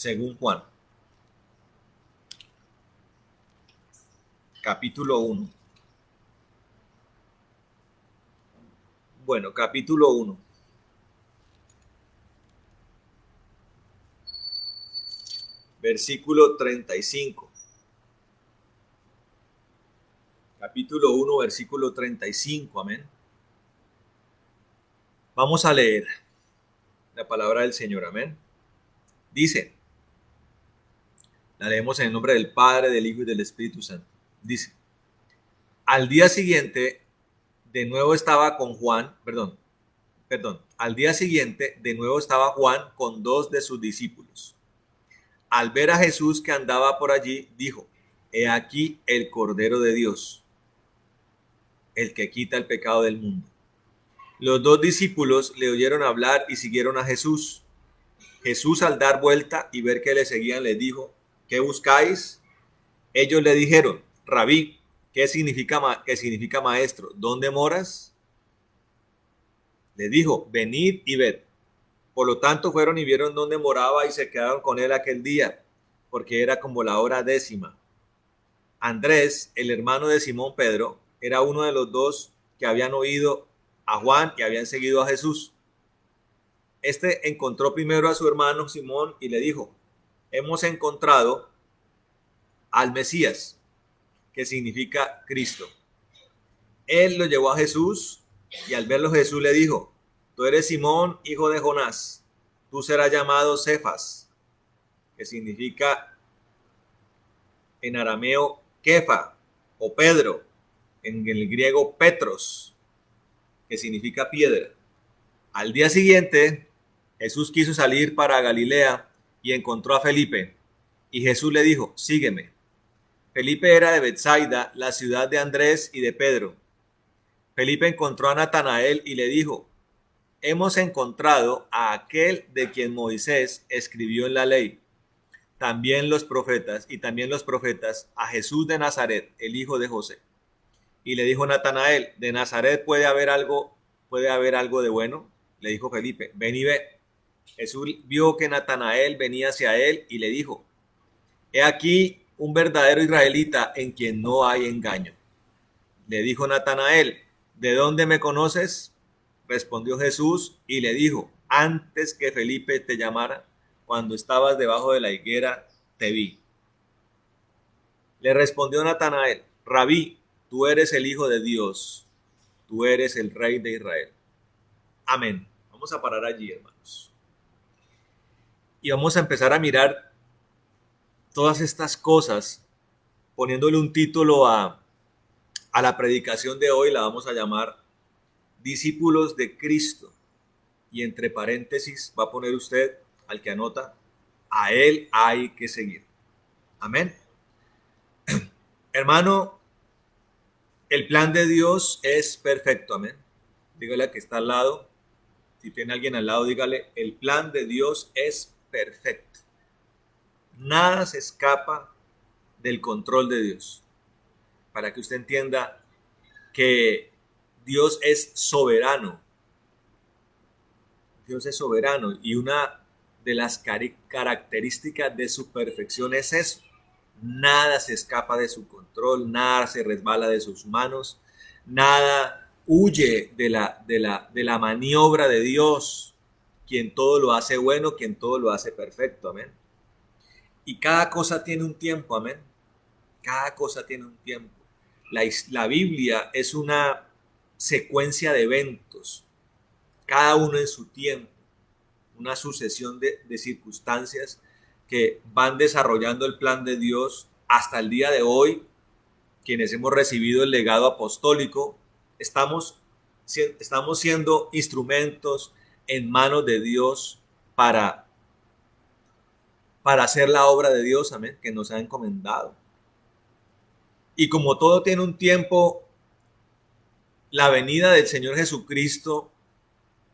según Juan, capítulo 1. Bueno, capítulo 1, versículo 35. Capítulo 1, versículo 35, amén. Vamos a leer la palabra del Señor, amén. Dice, la leemos en el nombre del Padre, del Hijo y del Espíritu Santo. Dice, al día siguiente, de nuevo estaba con Juan, al día siguiente, de nuevo estaba Juan con dos de sus discípulos. Al ver a Jesús que andaba por allí, dijo, he aquí el Cordero de Dios, el que quita el pecado del mundo. Los dos discípulos le oyeron hablar y siguieron a Jesús. Jesús, al dar vuelta y ver que le seguían, les dijo, ¿qué buscáis? Ellos le dijeron, Rabí, ¿qué significa maestro? ¿Dónde moras? Le dijo, venid y ved. Por lo tanto fueron y vieron dónde moraba y se quedaron con él aquel día, porque era como la hora 10. Andrés, el hermano de Simón Pedro, era uno de los dos que habían oído a Juan y habían seguido a Jesús. Este encontró primero a su hermano Simón y le dijo, hemos encontrado al Mesías, que significa Cristo. Él lo llevó a Jesús y al verlo Jesús le dijo, tú eres Simón, hijo de Jonás, tú serás llamado Cefas, que significa en arameo Kefa o Pedro, en el griego Petros, que significa piedra. Al día siguiente, Jesús quiso salir para Galilea y encontró a Felipe. Y Jesús le dijo, sígueme. Felipe era de Betsaida, la ciudad de Andrés y de Pedro. Felipe encontró a Natanael y le dijo, hemos encontrado a aquel de quien Moisés escribió en la ley, también los profetas, a Jesús de Nazaret, el hijo de José. Y le dijo Natanael, ¿de Nazaret puede haber algo de bueno? Le dijo Felipe, ven y ve. Jesús vio que Natanael venía hacia él y le dijo, he aquí un verdadero israelita en quien no hay engaño. Le dijo Natanael, ¿de dónde me conoces? Respondió Jesús y le dijo, antes que Felipe te llamara, cuando estabas debajo de la higuera, te vi. Le respondió Natanael, Rabí, tú eres el Hijo de Dios, tú eres el Rey de Israel. Amén. Vamos a parar allí, hermanos. Y vamos a empezar a mirar todas estas cosas, poniéndole un título a la predicación de hoy, la vamos a llamar Discípulos de Cristo. Y entre paréntesis va a poner usted, al que anota, a Él hay que seguir. Amén. Hermano, el plan de Dios es perfecto. Amén. Dígale al que está al lado. Si tiene alguien al lado, dígale, el plan de Dios es perfecto. Nada se escapa del control de Dios. Para que usted entienda que Dios es soberano. Dios es soberano y una de las características de su perfección es eso. Nada se escapa de su control, nada se resbala de sus manos, nada huye de la maniobra de Dios, quien todo lo hace bueno, quien todo lo hace perfecto, amén. Y cada cosa tiene un tiempo, amén. Cada cosa tiene un tiempo. La Biblia es una secuencia de eventos, cada uno en su tiempo, una sucesión de circunstancias que van desarrollando el plan de Dios hasta el día de hoy. Quienes hemos recibido el legado apostólico, estamos siendo instrumentos en manos de Dios para hacer la obra de Dios, amén, que nos ha encomendado. Y como todo tiene un tiempo, la venida del Señor Jesucristo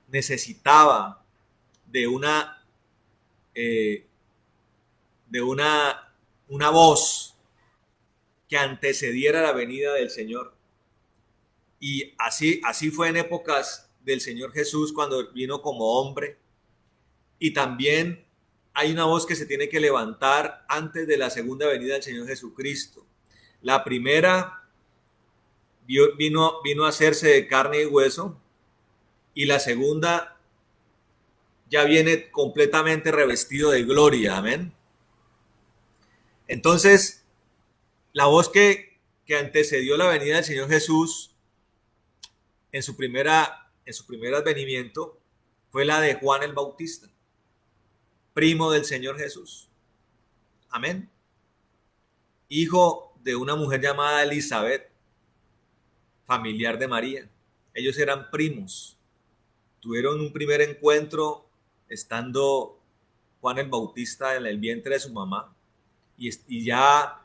necesitaba de una voz que antecediera la venida del Señor. Y así fue en épocas del Señor Jesús cuando vino como hombre. Y también hay una voz que se tiene que levantar antes de la segunda venida del Señor Jesucristo. La primera vino a hacerse de carne y hueso, y la segunda ya viene completamente revestido de gloria. Amén. Entonces, la voz que antecedió la venida del Señor Jesús en su primer advenimiento fue la de Juan el Bautista, primo del Señor Jesús. Amén. Hijo de una mujer llamada Elizabeth, familiar de María. Ellos eran primos. Tuvieron un primer encuentro estando Juan el Bautista en el vientre de su mamá, y ya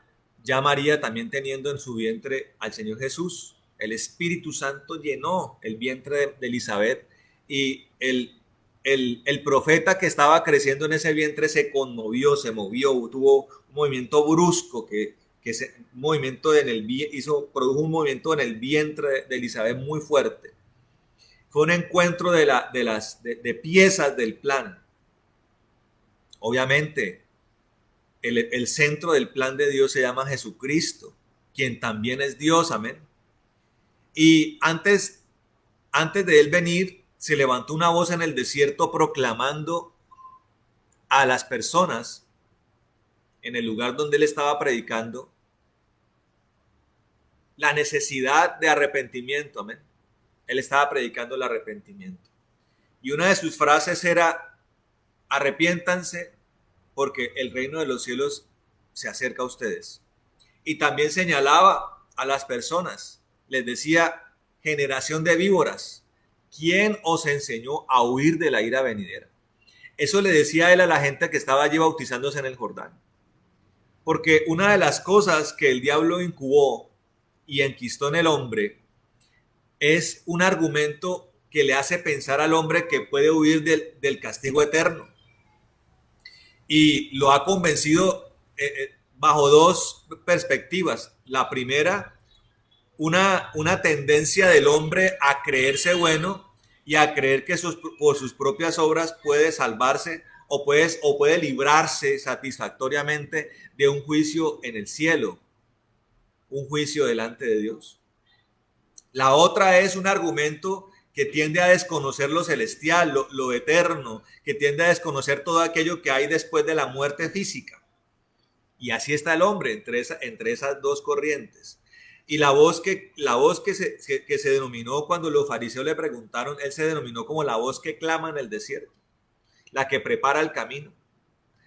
María también teniendo en su vientre al Señor Jesús. El Espíritu Santo llenó el vientre de Elizabeth, y el profeta que estaba creciendo en ese vientre se conmovió, se movió, tuvo un movimiento brusco produjo un movimiento en el vientre de Elizabeth muy fuerte. Fue un encuentro de piezas del plan. Obviamente, el centro del plan de Dios se llama Jesucristo, quien también es Dios. Amén. Y antes de él venir, se levantó una voz en el desierto proclamando a las personas en el lugar donde él estaba predicando la necesidad de arrepentimiento. Amén. Él estaba predicando el arrepentimiento. Y una de sus frases era: arrepiéntanse porque el reino de los cielos se acerca a ustedes. Y también señalaba a las personas, les decía: generación de víboras, ¿quién os enseñó a huir de la ira venidera? Eso le decía él a la gente que estaba allí bautizándose en el Jordán. Porque una de las cosas que el diablo incubó y enquistó en el hombre es un argumento que le hace pensar al hombre que puede huir del castigo eterno. Y lo ha convencido bajo dos perspectivas. La primera, una tendencia del hombre a creerse bueno y a creer que por sus propias obras puede salvarse o puede librarse satisfactoriamente de un juicio en el cielo, un juicio delante de Dios. La otra es un argumento que tiende a desconocer lo celestial, lo eterno, que tiende a desconocer todo aquello que hay después de la muerte física. Y así está el hombre entre esas dos corrientes. Y la voz que se denominó cuando los fariseos le preguntaron, él se denominó como la voz que clama en el desierto, la que prepara el camino,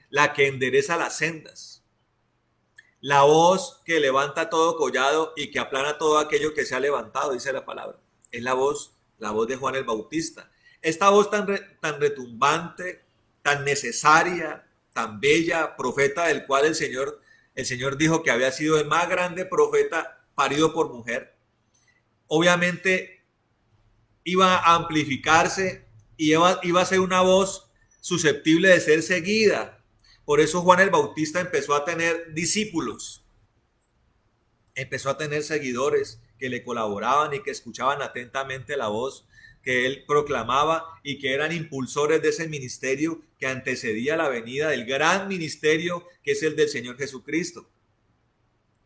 la que endereza las sendas, la voz que levanta todo collado y que aplana todo aquello que se ha levantado, dice la palabra. Es la voz de Juan el Bautista. Esta voz tan retumbante, tan necesaria, tan bella, profeta del cual el Señor dijo que había sido el más grande profeta parido por mujer, obviamente iba a amplificarse y iba a ser una voz susceptible de ser seguida. Por eso Juan el Bautista empezó a tener discípulos, empezó a tener seguidores que le colaboraban y que escuchaban atentamente la voz que él proclamaba y que eran impulsores de ese ministerio que antecedía la venida del gran ministerio que es el del Señor Jesucristo.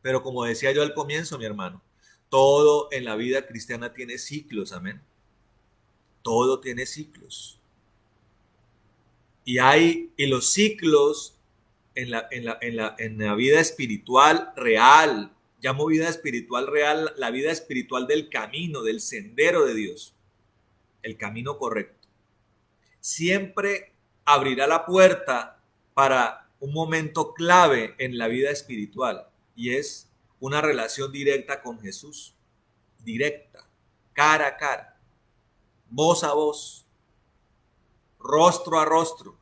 Pero como decía yo al comienzo, mi hermano, todo en la vida cristiana tiene ciclos, amén. Todo tiene ciclos. Y los ciclos en la vida espiritual real, llamo vida espiritual real, la vida espiritual del camino, del sendero de Dios, el camino correcto. Siempre abrirá la puerta para un momento clave en la vida espiritual, y es una relación directa con Jesús, directa, cara a cara, voz a voz, rostro a rostro,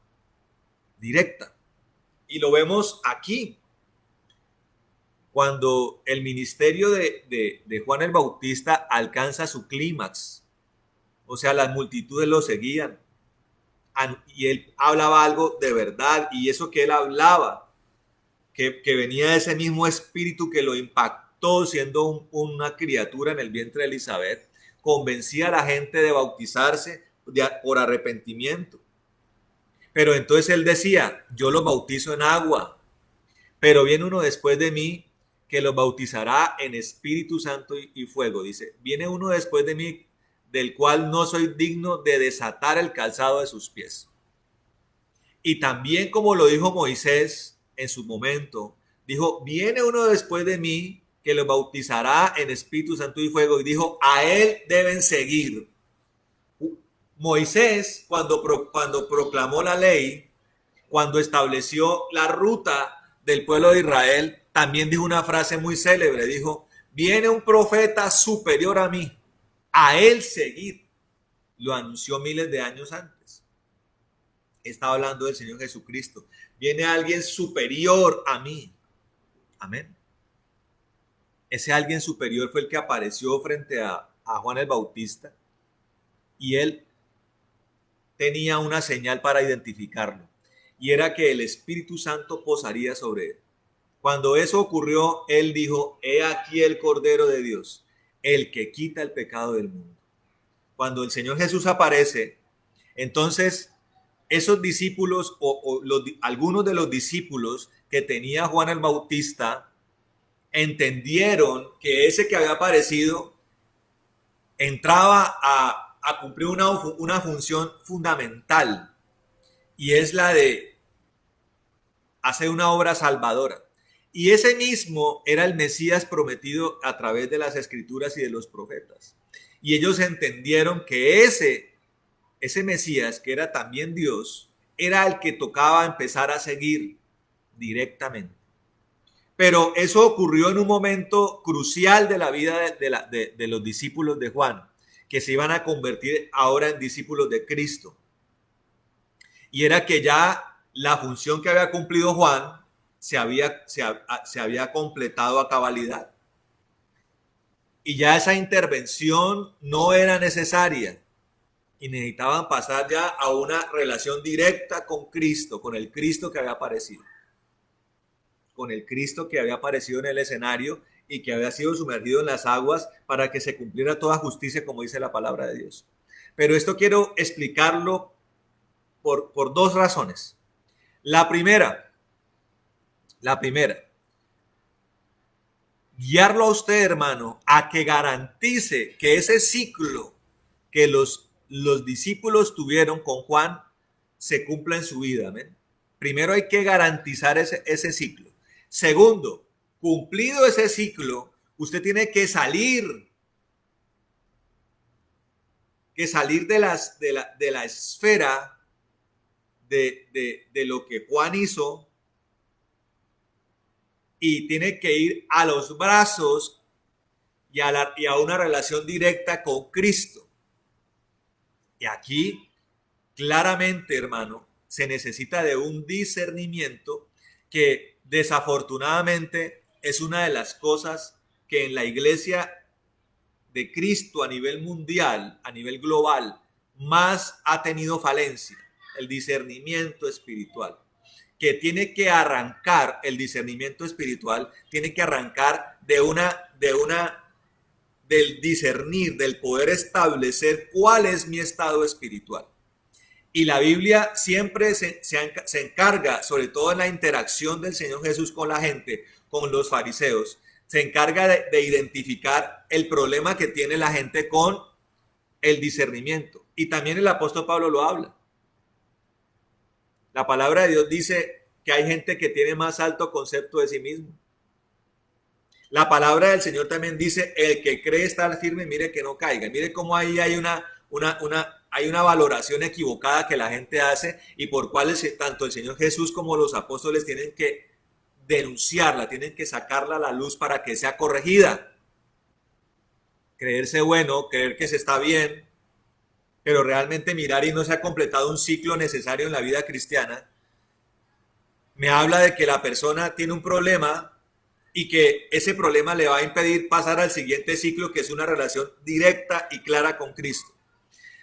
directa. Y lo vemos aquí, cuando el ministerio de Juan el Bautista alcanza su clímax. O sea, las multitudes lo seguían y él hablaba algo de verdad, y eso que él hablaba, que venía de ese mismo espíritu que lo impactó siendo una criatura en el vientre de Elizabeth, convencía a la gente de bautizarse por arrepentimiento. Pero entonces él decía, yo los bautizo en agua, pero viene uno después de mí que los bautizará en Espíritu Santo y fuego. Dice, viene uno después de mí del cual no soy digno de desatar el calzado de sus pies. Y también como lo dijo Moisés en su momento, dijo, viene uno después de mí que los bautizará en Espíritu Santo y fuego. Y dijo, a él deben seguir. Moisés, cuando proclamó la ley, cuando estableció la ruta del pueblo de Israel, también dijo una frase muy célebre. Dijo, viene un profeta superior a mí, a él seguir. Lo anunció miles de años antes. Estaba hablando del Señor Jesucristo. Viene alguien superior a mí. Amén. Ese alguien superior fue el que apareció frente a Juan el Bautista y él tenía una señal para identificarlo y era que el Espíritu Santo posaría sobre él. Cuando eso ocurrió, él dijo, he aquí el Cordero de Dios, el que quita el pecado del mundo. Cuando el Señor Jesús aparece, entonces esos discípulos algunos de los discípulos que tenía Juan el Bautista entendieron que ese que había aparecido entraba a cumplir una función fundamental y es la de hacer una obra salvadora. Y ese mismo era el Mesías prometido a través de las Escrituras y de los profetas. Y ellos entendieron que ese Mesías, que era también Dios, era el que tocaba empezar a seguir directamente. Pero eso ocurrió en un momento crucial de la vida de los discípulos de Juan, que se iban a convertir ahora en discípulos de Cristo. Y era que ya la función que había cumplido Juan se había completado a cabalidad. Y ya esa intervención no era necesaria. Y necesitaban pasar ya a una relación directa con Cristo, con el Cristo que había aparecido. Con el Cristo que había aparecido en el escenario y que había sido sumergido en las aguas para que se cumpliera toda justicia, como dice la palabra de Dios. Pero esto quiero explicarlo por dos razones. La primera, guiarlo a usted, hermano, a que garantice que ese ciclo que los discípulos tuvieron con Juan se cumpla en su vida. ¿Amén? Primero hay que garantizar ese ciclo. Segundo, cumplido ese ciclo, usted tiene que salir de la esfera de lo que Juan hizo y tiene que ir a los brazos y a una relación directa con Cristo. Y aquí, claramente, hermano, se necesita de un discernimiento que desafortunadamente es una de las cosas que en la iglesia de Cristo a nivel mundial, a nivel global, más ha tenido falencia, el discernimiento espiritual, que tiene que arrancar el discernimiento espiritual, tiene que arrancar del discernir, del poder establecer cuál es mi estado espiritual. Y la Biblia siempre se encarga, sobre todo en la interacción del Señor Jesús con la gente, con los fariseos, se encarga de identificar el problema que tiene la gente con el discernimiento. Y también el apóstol Pablo lo habla. La palabra de Dios dice que hay gente que tiene más alto concepto de sí mismo. La palabra del Señor también dice, el que cree estar firme, mire que no caiga. Mire cómo ahí hay una valoración equivocada que la gente hace y por cuales tanto el Señor Jesús como los apóstoles tienen que denunciarla, tienen que sacarla a la luz para que sea corregida. Creerse bueno, creer que se está bien, pero realmente mirar y no se ha completado un ciclo necesario en la vida cristiana, me habla de que la persona tiene un problema y que ese problema le va a impedir pasar al siguiente ciclo, que es una relación directa y clara con Cristo.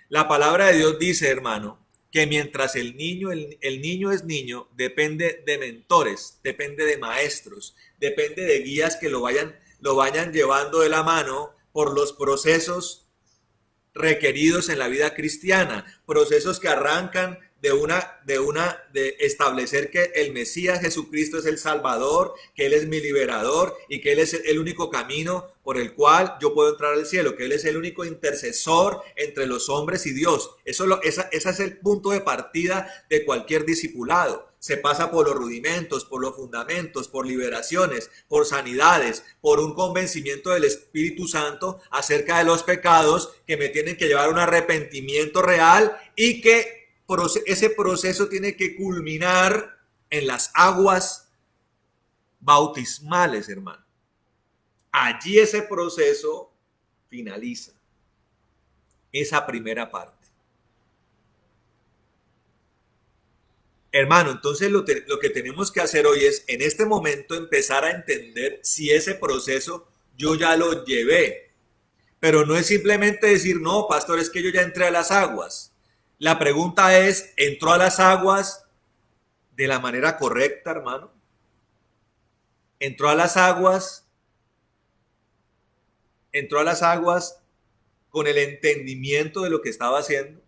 La palabra de Dios dice, hermano, que mientras el niño es niño, depende de mentores, depende de maestros, depende de guías que lo vayan llevando de la mano por los procesos requeridos en la vida cristiana, procesos que arrancan de establecer que el Mesías Jesucristo es el Salvador, que Él es mi liberador y que Él es el único camino por el cual yo puedo entrar al cielo, que Él es el único intercesor entre los hombres y Dios. Ese es el punto de partida de cualquier discipulado. Se pasa por los rudimentos, por los fundamentos, por liberaciones, por sanidades, por un convencimiento del Espíritu Santo acerca de los pecados que me tienen que llevar a un arrepentimiento real y que ese proceso tiene que culminar en las aguas bautismales, hermano. Allí ese proceso finaliza esa primera parte. Hermano, entonces lo que tenemos que hacer hoy es, en este momento, empezar a entender si ese proceso yo ya lo llevé. Pero no es simplemente decir, no, pastor, es que yo ya entré a las aguas. La pregunta es, ¿entró a las aguas de la manera correcta, hermano? ¿Entró a las aguas con el entendimiento de lo que estaba haciendo?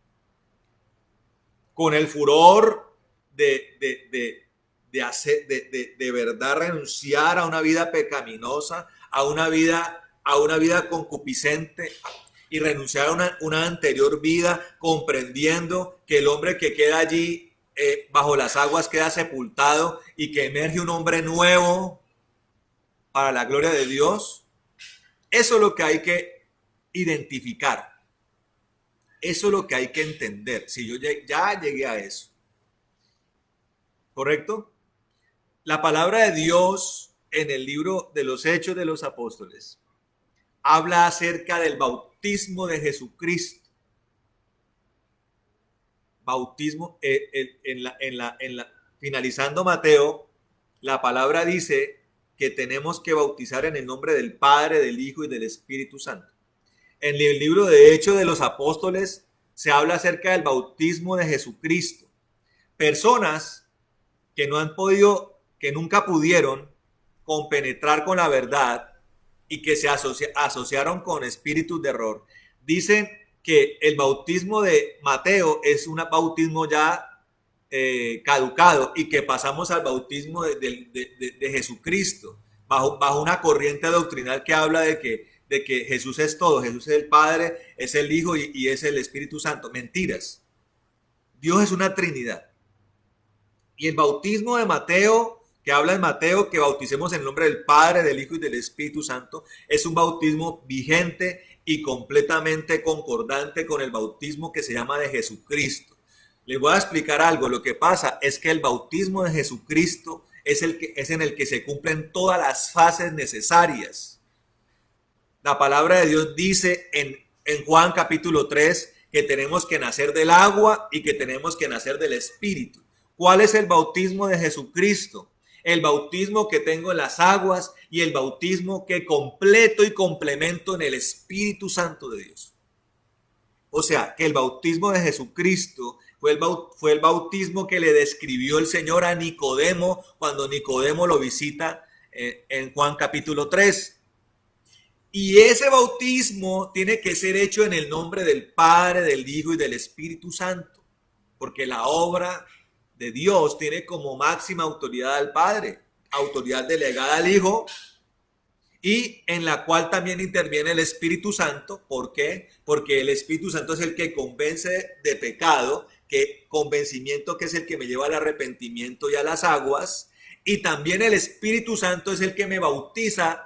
¿Con el furor de verdad renunciar a una vida pecaminosa, a una vida concupiscente y renunciar a una anterior vida, comprendiendo que el hombre que queda allí bajo las aguas queda sepultado y que emerge un hombre nuevo para la gloria de Dios? Eso es lo que hay que identificar. Eso es lo que hay que entender. Si yo ya llegué a eso. ¿Correcto? La palabra de Dios en el libro de los Hechos de los Apóstoles habla acerca del bautismo de Jesucristo. Bautismo, finalizando Mateo, la palabra dice que tenemos que bautizar en el nombre del Padre, del Hijo y del Espíritu Santo. En el libro de Hechos de los Apóstoles se habla acerca del bautismo de Jesucristo. Personas que no han podido, que nunca pudieron compenetrar con la verdad y que se asociaron con espíritus de error, dicen que el bautismo de Mateo es un bautismo ya caducado y que pasamos al bautismo de Jesucristo, bajo una corriente doctrinal que habla de que Jesús es todo, Jesús es el Padre, es el Hijo y es el Espíritu Santo. Mentiras. Dios es una Trinidad. Y el bautismo de Mateo, que habla en Mateo, que bauticemos en el nombre del Padre, del Hijo y del Espíritu Santo, es un bautismo vigente y completamente concordante con el bautismo que se llama de Jesucristo. Les voy a explicar algo. Lo que pasa es que el bautismo de Jesucristo es en el que se cumplen todas las fases necesarias. La palabra de Dios dice en Juan capítulo 3 que tenemos que nacer del agua y que tenemos que nacer del Espíritu. ¿Cuál es el bautismo de Jesucristo? El bautismo que tengo en las aguas y el bautismo que completo y complemento en el Espíritu Santo de Dios. O sea, que el bautismo de Jesucristo fue el bautismo que le describió el Señor a Nicodemo cuando Nicodemo lo visita en Juan capítulo 3. Y ese bautismo tiene que ser hecho en el nombre del Padre, del Hijo y del Espíritu Santo, porque la obra de Dios tiene como máxima autoridad al Padre, autoridad delegada al Hijo, y en la cual también interviene el Espíritu Santo. ¿Por qué? Porque el Espíritu Santo es el que convence de pecado, convencimiento que es el que me lleva al arrepentimiento y a las aguas, y también el Espíritu Santo es el que me bautiza.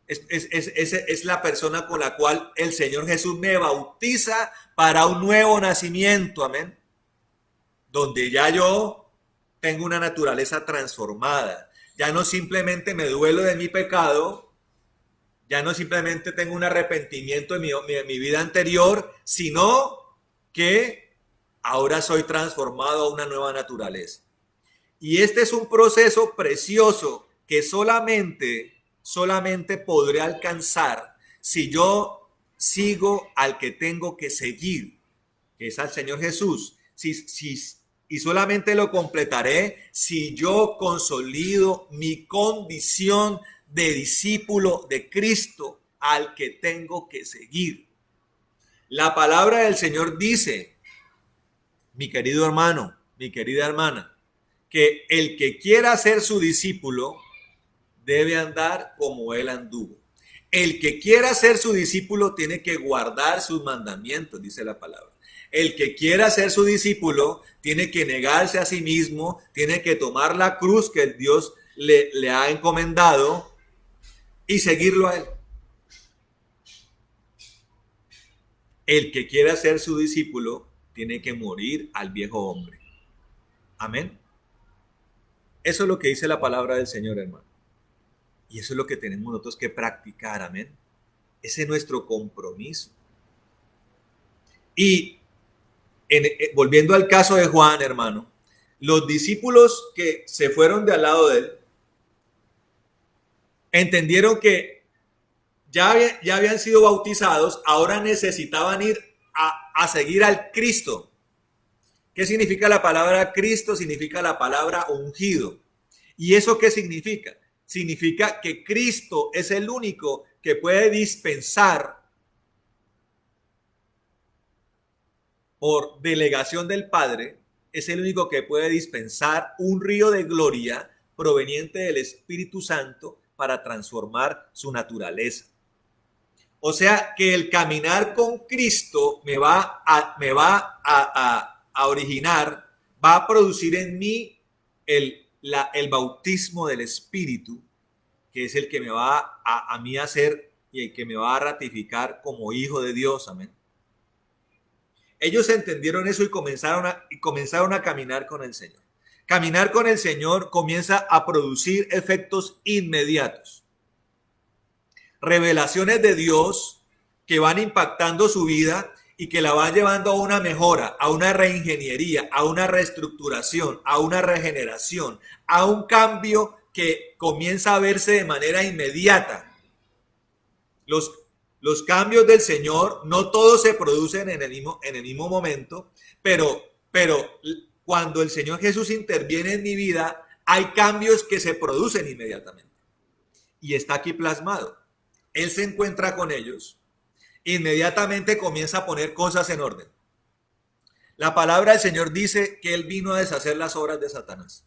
Es la persona con la cual el Señor Jesús me bautiza para un nuevo nacimiento, amén, donde ya yo tengo una naturaleza transformada. Ya no simplemente me duelo de mi pecado, ya no simplemente tengo un arrepentimiento de mi vida anterior, sino que ahora soy transformado a una nueva naturaleza. Y este es un proceso precioso que solamente podré alcanzar si yo sigo al que tengo que seguir, que es al Señor Jesús. Y solamente lo completaré si yo consolido mi condición de discípulo de Cristo al que tengo que seguir. La palabra del Señor dice mi querido hermano, mi querida hermana, que el que quiera ser su discípulo debe andar como él anduvo. El que quiera ser su discípulo tiene que guardar sus mandamientos, dice la palabra. El que quiera ser su discípulo tiene que negarse a sí mismo, tiene que tomar la cruz que Dios le ha encomendado y seguirlo a él. El que quiera ser su discípulo tiene que morir al viejo hombre. Amén. Eso es lo que dice la palabra del Señor, hermano. Y eso es lo que tenemos nosotros que practicar, amén. Ese es nuestro compromiso. Y volviendo al caso de Juan, hermano, los discípulos que se fueron de al lado de él entendieron que ya habían sido bautizados, ahora necesitaban ir a seguir al Cristo. ¿Qué significa la palabra Cristo? Significa la palabra ungido. ¿Y eso qué significa? Significa que Cristo es el único que puede dispensar por delegación del Padre, es el único que puede dispensar un río de gloria proveniente del Espíritu Santo para transformar su naturaleza. O sea que el caminar con Cristo me va a originar, va a producir en mí el bautismo del Espíritu, que es el que me va a mí a hacer y el que me va a ratificar como hijo de Dios. Amén. Ellos entendieron eso y comenzaron a caminar con el Señor. Caminar con el Señor comienza a producir efectos inmediatos. Revelaciones de Dios que van impactando su vida y que la van llevando a una mejora, a una reingeniería, a una reestructuración, a una regeneración, a un cambio que comienza a verse de manera inmediata. Los cambios del Señor no todos se producen en el mismo momento, pero cuando el Señor Jesús interviene en mi vida, hay cambios que se producen inmediatamente. Y está aquí plasmado. Él se encuentra con ellos, inmediatamente comienza a poner cosas en orden. La palabra del Señor dice que Él vino a deshacer las obras de Satanás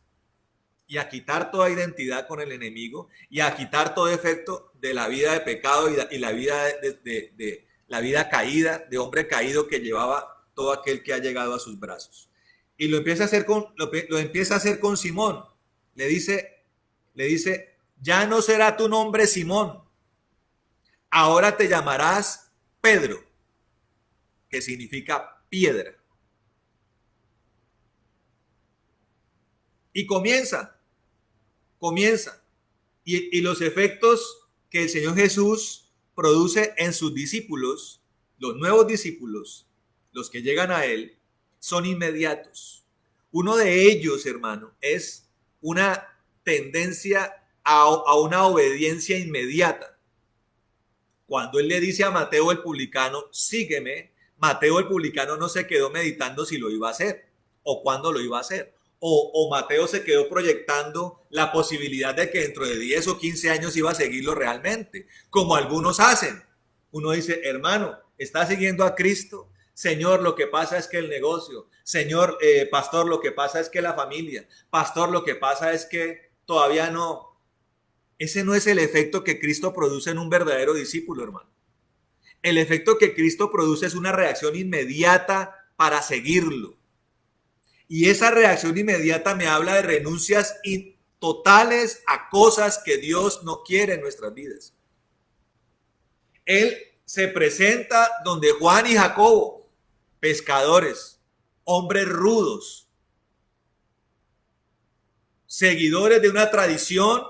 y a quitar toda identidad con el enemigo y a quitar todo efecto de la vida de pecado y la vida de la vida caída, de hombre caído que llevaba todo aquel que ha llegado a sus brazos. Y lo empieza a hacer con Simón. Le dice, ya no será tu nombre Simón, ahora te llamarás Pedro, que significa piedra. Y comienza. Y los efectos que el Señor Jesús produce en sus discípulos, los nuevos discípulos, los que llegan a Él, son inmediatos. Uno de ellos, hermano, es una tendencia a una obediencia inmediata. Cuando Él le dice a Mateo el publicano, sígueme, Mateo el publicano no se quedó meditando si lo iba a hacer o cuándo lo iba a hacer. O Mateo se quedó proyectando la posibilidad de que dentro de 10 o 15 años iba a seguirlo realmente, como algunos hacen. Uno dice, hermano, ¿está siguiendo a Cristo? Señor, lo que pasa es que el negocio. Señor, pastor, lo que pasa es que la familia. Pastor, lo que pasa es que todavía no. Ese no es el efecto que Cristo produce en un verdadero discípulo, hermano. El efecto que Cristo produce es una reacción inmediata para seguirlo. Y esa reacción inmediata me habla de renuncias totales a cosas que Dios no quiere en nuestras vidas. Él se presenta donde Juan y Jacobo, pescadores, hombres rudos, seguidores de una tradición,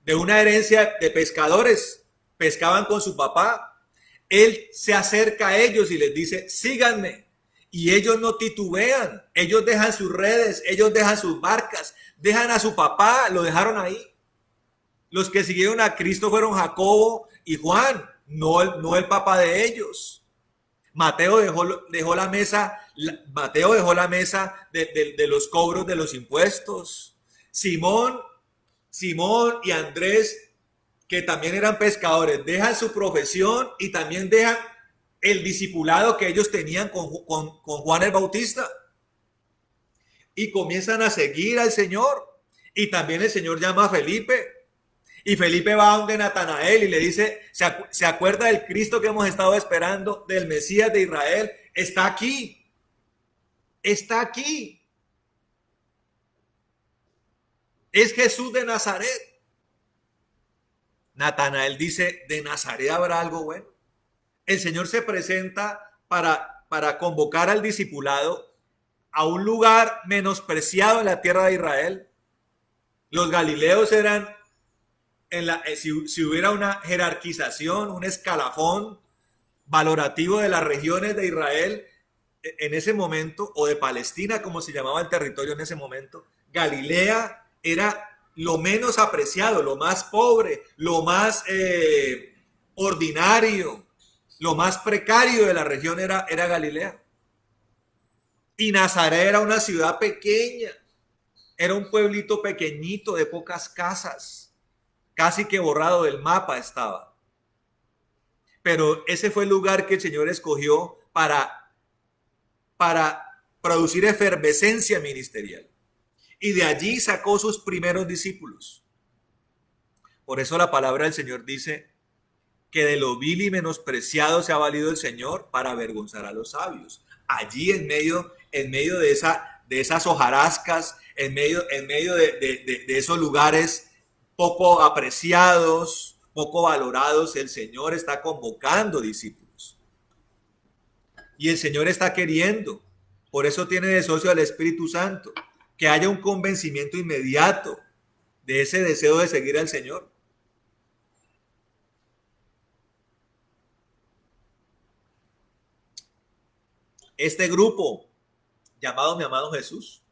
de una herencia de pescadores, pescaban con su papá. Él se acerca a ellos y les dice, síganme. Y ellos no titubean, ellos dejan sus redes, ellos dejan sus barcas, dejan a su papá, lo dejaron ahí. Los que siguieron a Cristo fueron Jacobo y Juan, no el papá de ellos. Mateo dejó la mesa de los cobros de los impuestos. Simón y Andrés, que también eran pescadores, dejan su profesión y también dejan el discipulado que ellos tenían con Juan el Bautista. Y comienzan a seguir al Señor. Y también el Señor llama a Felipe. Y Felipe va a donde Natanael y le dice, ¿se acuerda del Cristo que hemos estado esperando, del Mesías de Israel? Está aquí. Está aquí. Es Jesús de Nazaret. Natanael dice, ¿de Nazaret habrá algo bueno? El Señor se presenta para convocar al discipulado a un lugar menospreciado en la tierra de Israel. Los galileos eran, si hubiera una jerarquización, un escalafón valorativo de las regiones de Israel en ese momento, o de Palestina, como se llamaba el territorio en ese momento, Galilea era lo menos apreciado, lo más pobre, lo más ordinario, lo más precario de la región era Galilea. Y Nazaret era una ciudad pequeña, era un pueblito pequeñito de pocas casas, casi que borrado del mapa estaba. Pero ese fue el lugar que el Señor escogió para producir efervescencia ministerial. Y de allí sacó sus primeros discípulos. Por eso la palabra del Señor dice que de lo vil y menospreciado se ha valido el Señor para avergonzar a los sabios. Allí en medio de esas hojarascas, en medio de esos lugares poco apreciados, poco valorados, el Señor está convocando discípulos. Y el Señor está queriendo, por eso tiene de socio al Espíritu Santo, que haya un convencimiento inmediato de ese deseo de seguir al Señor. Este grupo, llamado Mi Amado Jesús,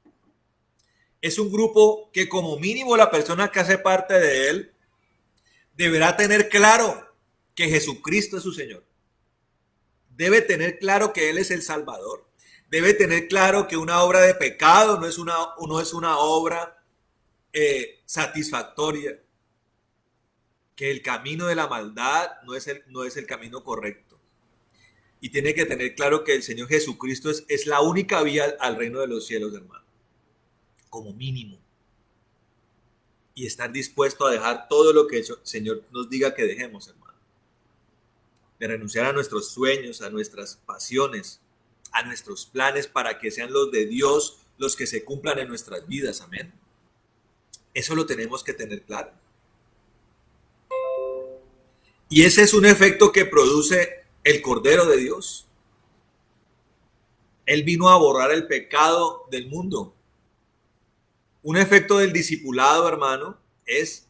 es un grupo que como mínimo la persona que hace parte de él deberá tener claro que Jesucristo es su Señor. Debe tener claro que Él es el Salvador. Debe tener claro que una obra de pecado no es una obra satisfactoria. Que el camino de la maldad no es el camino correcto. Y tiene que tener claro que el Señor Jesucristo es la única vía al reino de los cielos, hermano. Como mínimo. Y estar dispuesto a dejar todo lo que el Señor nos diga que dejemos, hermano. De renunciar a nuestros sueños, a nuestras pasiones, a nuestros planes para que sean los de Dios los que se cumplan en nuestras vidas. Amén. Eso lo tenemos que tener claro. Y ese es un efecto que produce el Cordero de Dios. Él vino a borrar el pecado del mundo. Un efecto del discipulado, hermano, es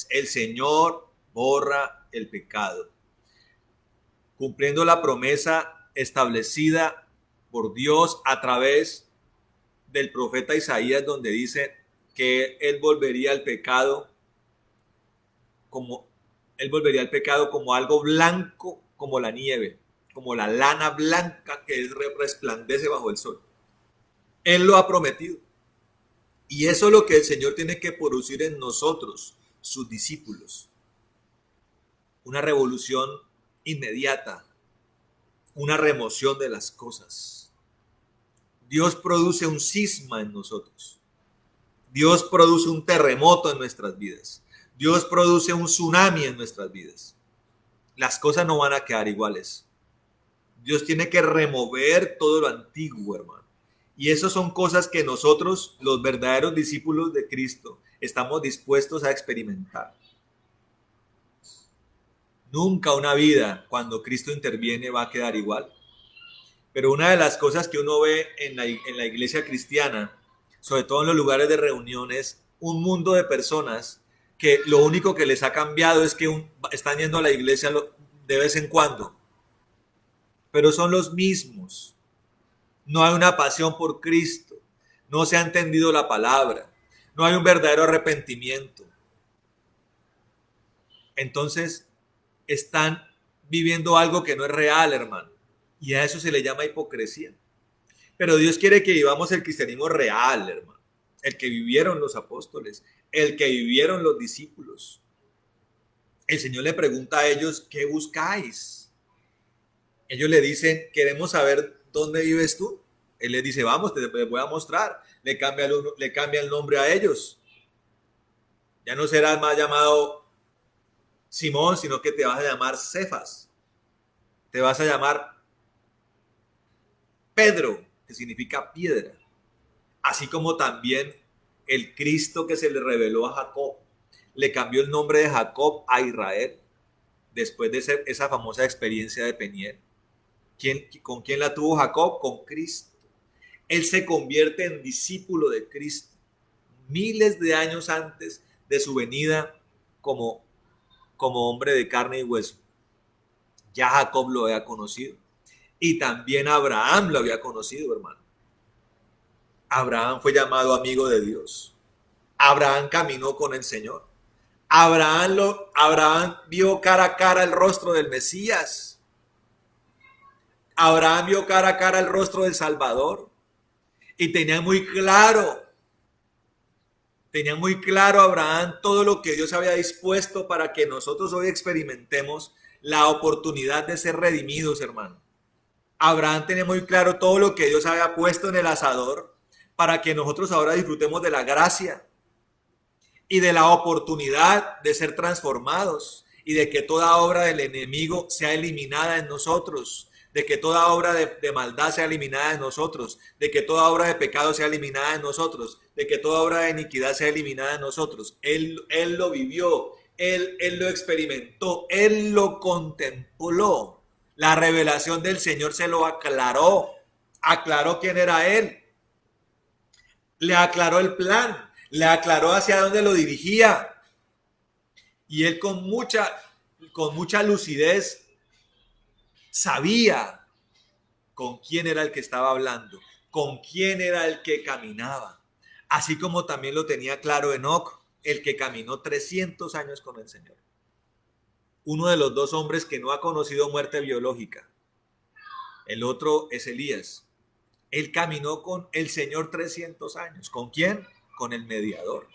el Señor borra el pecado, cumpliendo la promesa establecida por Dios a través del profeta Isaías, donde dice que Él volvería al pecado como algo blanco como la nieve, como la lana blanca que resplandece bajo el sol. Él lo ha prometido. Y eso es lo que el Señor tiene que producir en nosotros, sus discípulos. Una revolución inmediata, una remoción de las cosas. Dios produce un cisma en nosotros. Dios produce un terremoto en nuestras vidas. Dios produce un tsunami en nuestras vidas. Las cosas no van a quedar iguales. Dios tiene que remover todo lo antiguo, hermano. Y eso son cosas que nosotros, los verdaderos discípulos de Cristo, estamos dispuestos a experimentar. Nunca una vida, cuando Cristo interviene, va a quedar igual. Pero una de las cosas que uno ve en la iglesia cristiana, sobre todo en los lugares de reunión, es un mundo de personas que lo único que les ha cambiado es que están yendo a la iglesia de vez en cuando. Pero son los mismos. No hay una pasión por Cristo. No se ha entendido la palabra. No hay un verdadero arrepentimiento. Entonces, están viviendo algo que no es real, hermano. Y a eso se le llama hipocresía. Pero Dios quiere que vivamos el cristianismo real, hermano. El que vivieron los apóstoles. El que vivieron los discípulos. El Señor le pregunta a ellos, ¿qué buscáis? Ellos le dicen, queremos saber dónde vives tú. Él les dice, vamos, te voy a mostrar. Le cambia el nombre a ellos. Ya no serás más llamado Simón, sino que te vas a llamar Cefas. Te vas a llamar Pedro, que significa piedra. Así como también el Cristo que se le reveló a Jacob, le cambió el nombre de Jacob a Israel, después de esa famosa experiencia de Peniel. ¿Con quién la tuvo Jacob? Con Cristo. Él se convierte en discípulo de Cristo miles de años antes de su venida como, como hombre de carne y hueso. Ya Jacob lo había conocido. Y también Abraham lo había conocido, hermano. Abraham fue llamado amigo de Dios. Abraham caminó con el Señor. Abraham vio cara a cara el rostro del Mesías. Abraham vio cara a cara el rostro del Salvador. Y tenía muy claro Abraham todo lo que Dios había dispuesto para que nosotros hoy experimentemos la oportunidad de ser redimidos, hermano. Abraham tenía muy claro todo lo que Dios había puesto en el asador para que nosotros ahora disfrutemos de la gracia y de la oportunidad de ser transformados y de que toda obra del enemigo sea eliminada en nosotros, de que toda obra de maldad sea eliminada en nosotros, de que toda obra de pecado sea eliminada en nosotros, de que toda obra de iniquidad sea eliminada en nosotros. Él lo vivió, él lo experimentó, él lo contempló. La revelación del Señor se lo aclaró quién era él, le aclaró el plan, le aclaró hacia dónde lo dirigía. Y él con mucha lucidez sabía con quién era el que estaba hablando, con quién era el que caminaba. Así como también lo tenía claro Enoc, el que caminó 300 años con el Señor. Uno de los dos hombres que no ha conocido muerte biológica. El otro es Elías. Él caminó con el Señor 300 años. ¿Con quién? Con el mediador,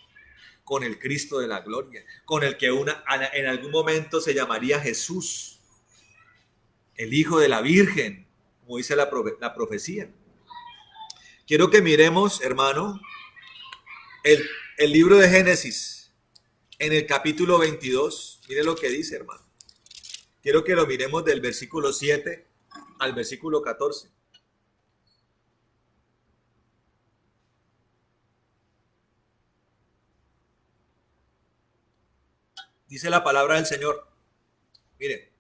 con el Cristo de la gloria, con el que en algún momento se llamaría Jesús, el Hijo de la Virgen, como dice la profecía. Quiero que miremos, hermano, el libro de Génesis, en el capítulo 22. Mire lo que dice, hermano. Quiero que lo miremos del versículo 7 al versículo 14. Dice la palabra del Señor. Mire,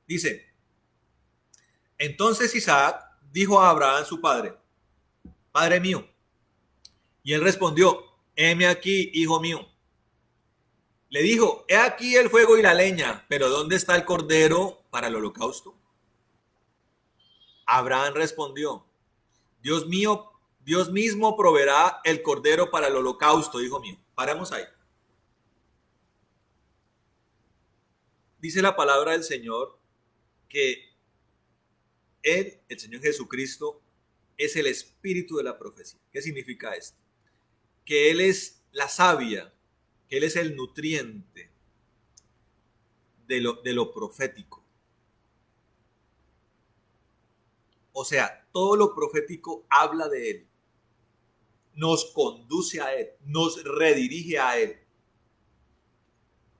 dice, entonces Isaac dijo a Abraham su padre, Padre mío. Y él respondió, heme aquí, hijo mío. Le dijo, he aquí el fuego y la leña, pero ¿dónde está el cordero para el holocausto? Abraham respondió, Dios mío, Dios mismo proveerá el cordero para el holocausto, hijo mío. Paremos ahí. Dice la palabra del Señor que Él, el Señor Jesucristo, es el espíritu de la profecía. ¿Qué significa esto? Que Él es la savia, que Él es el nutriente de lo profético. O sea, todo lo profético habla de Él, nos conduce a Él, nos redirige a Él.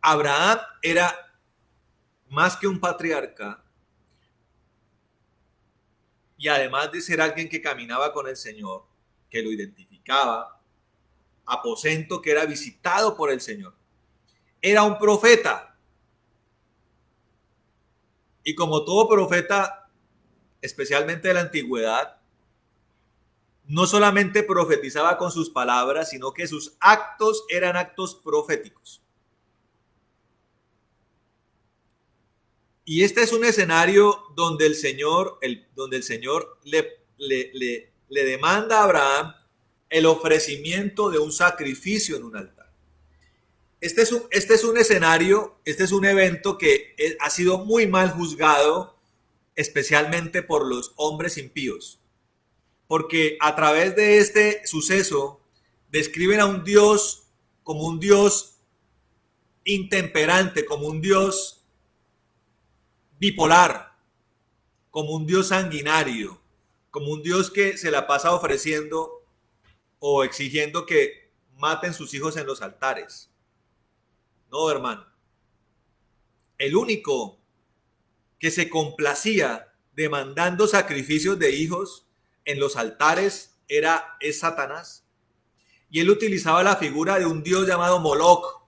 Abraham era más que un patriarca, y además de ser alguien que caminaba con el Señor, que lo identificaba, aposento que era visitado por el Señor, era un profeta. Y como todo profeta, especialmente de la antigüedad, no solamente profetizaba con sus palabras, sino que sus actos eran actos proféticos. Y este es un escenario donde el Señor le demanda a Abraham el ofrecimiento de un sacrificio en un altar. Este es un escenario, este es un evento que ha sido muy mal juzgado, especialmente por los hombres impíos. Porque a través de este suceso describen a un Dios como un Dios intemperante, como un Dios bipolar, como un Dios sanguinario, como un Dios que se la pasa ofreciendo o exigiendo que maten sus hijos en los altares. No, hermano. El único que se complacía demandando sacrificios de hijos en los altares es Satanás. Y él utilizaba la figura de un dios llamado Moloch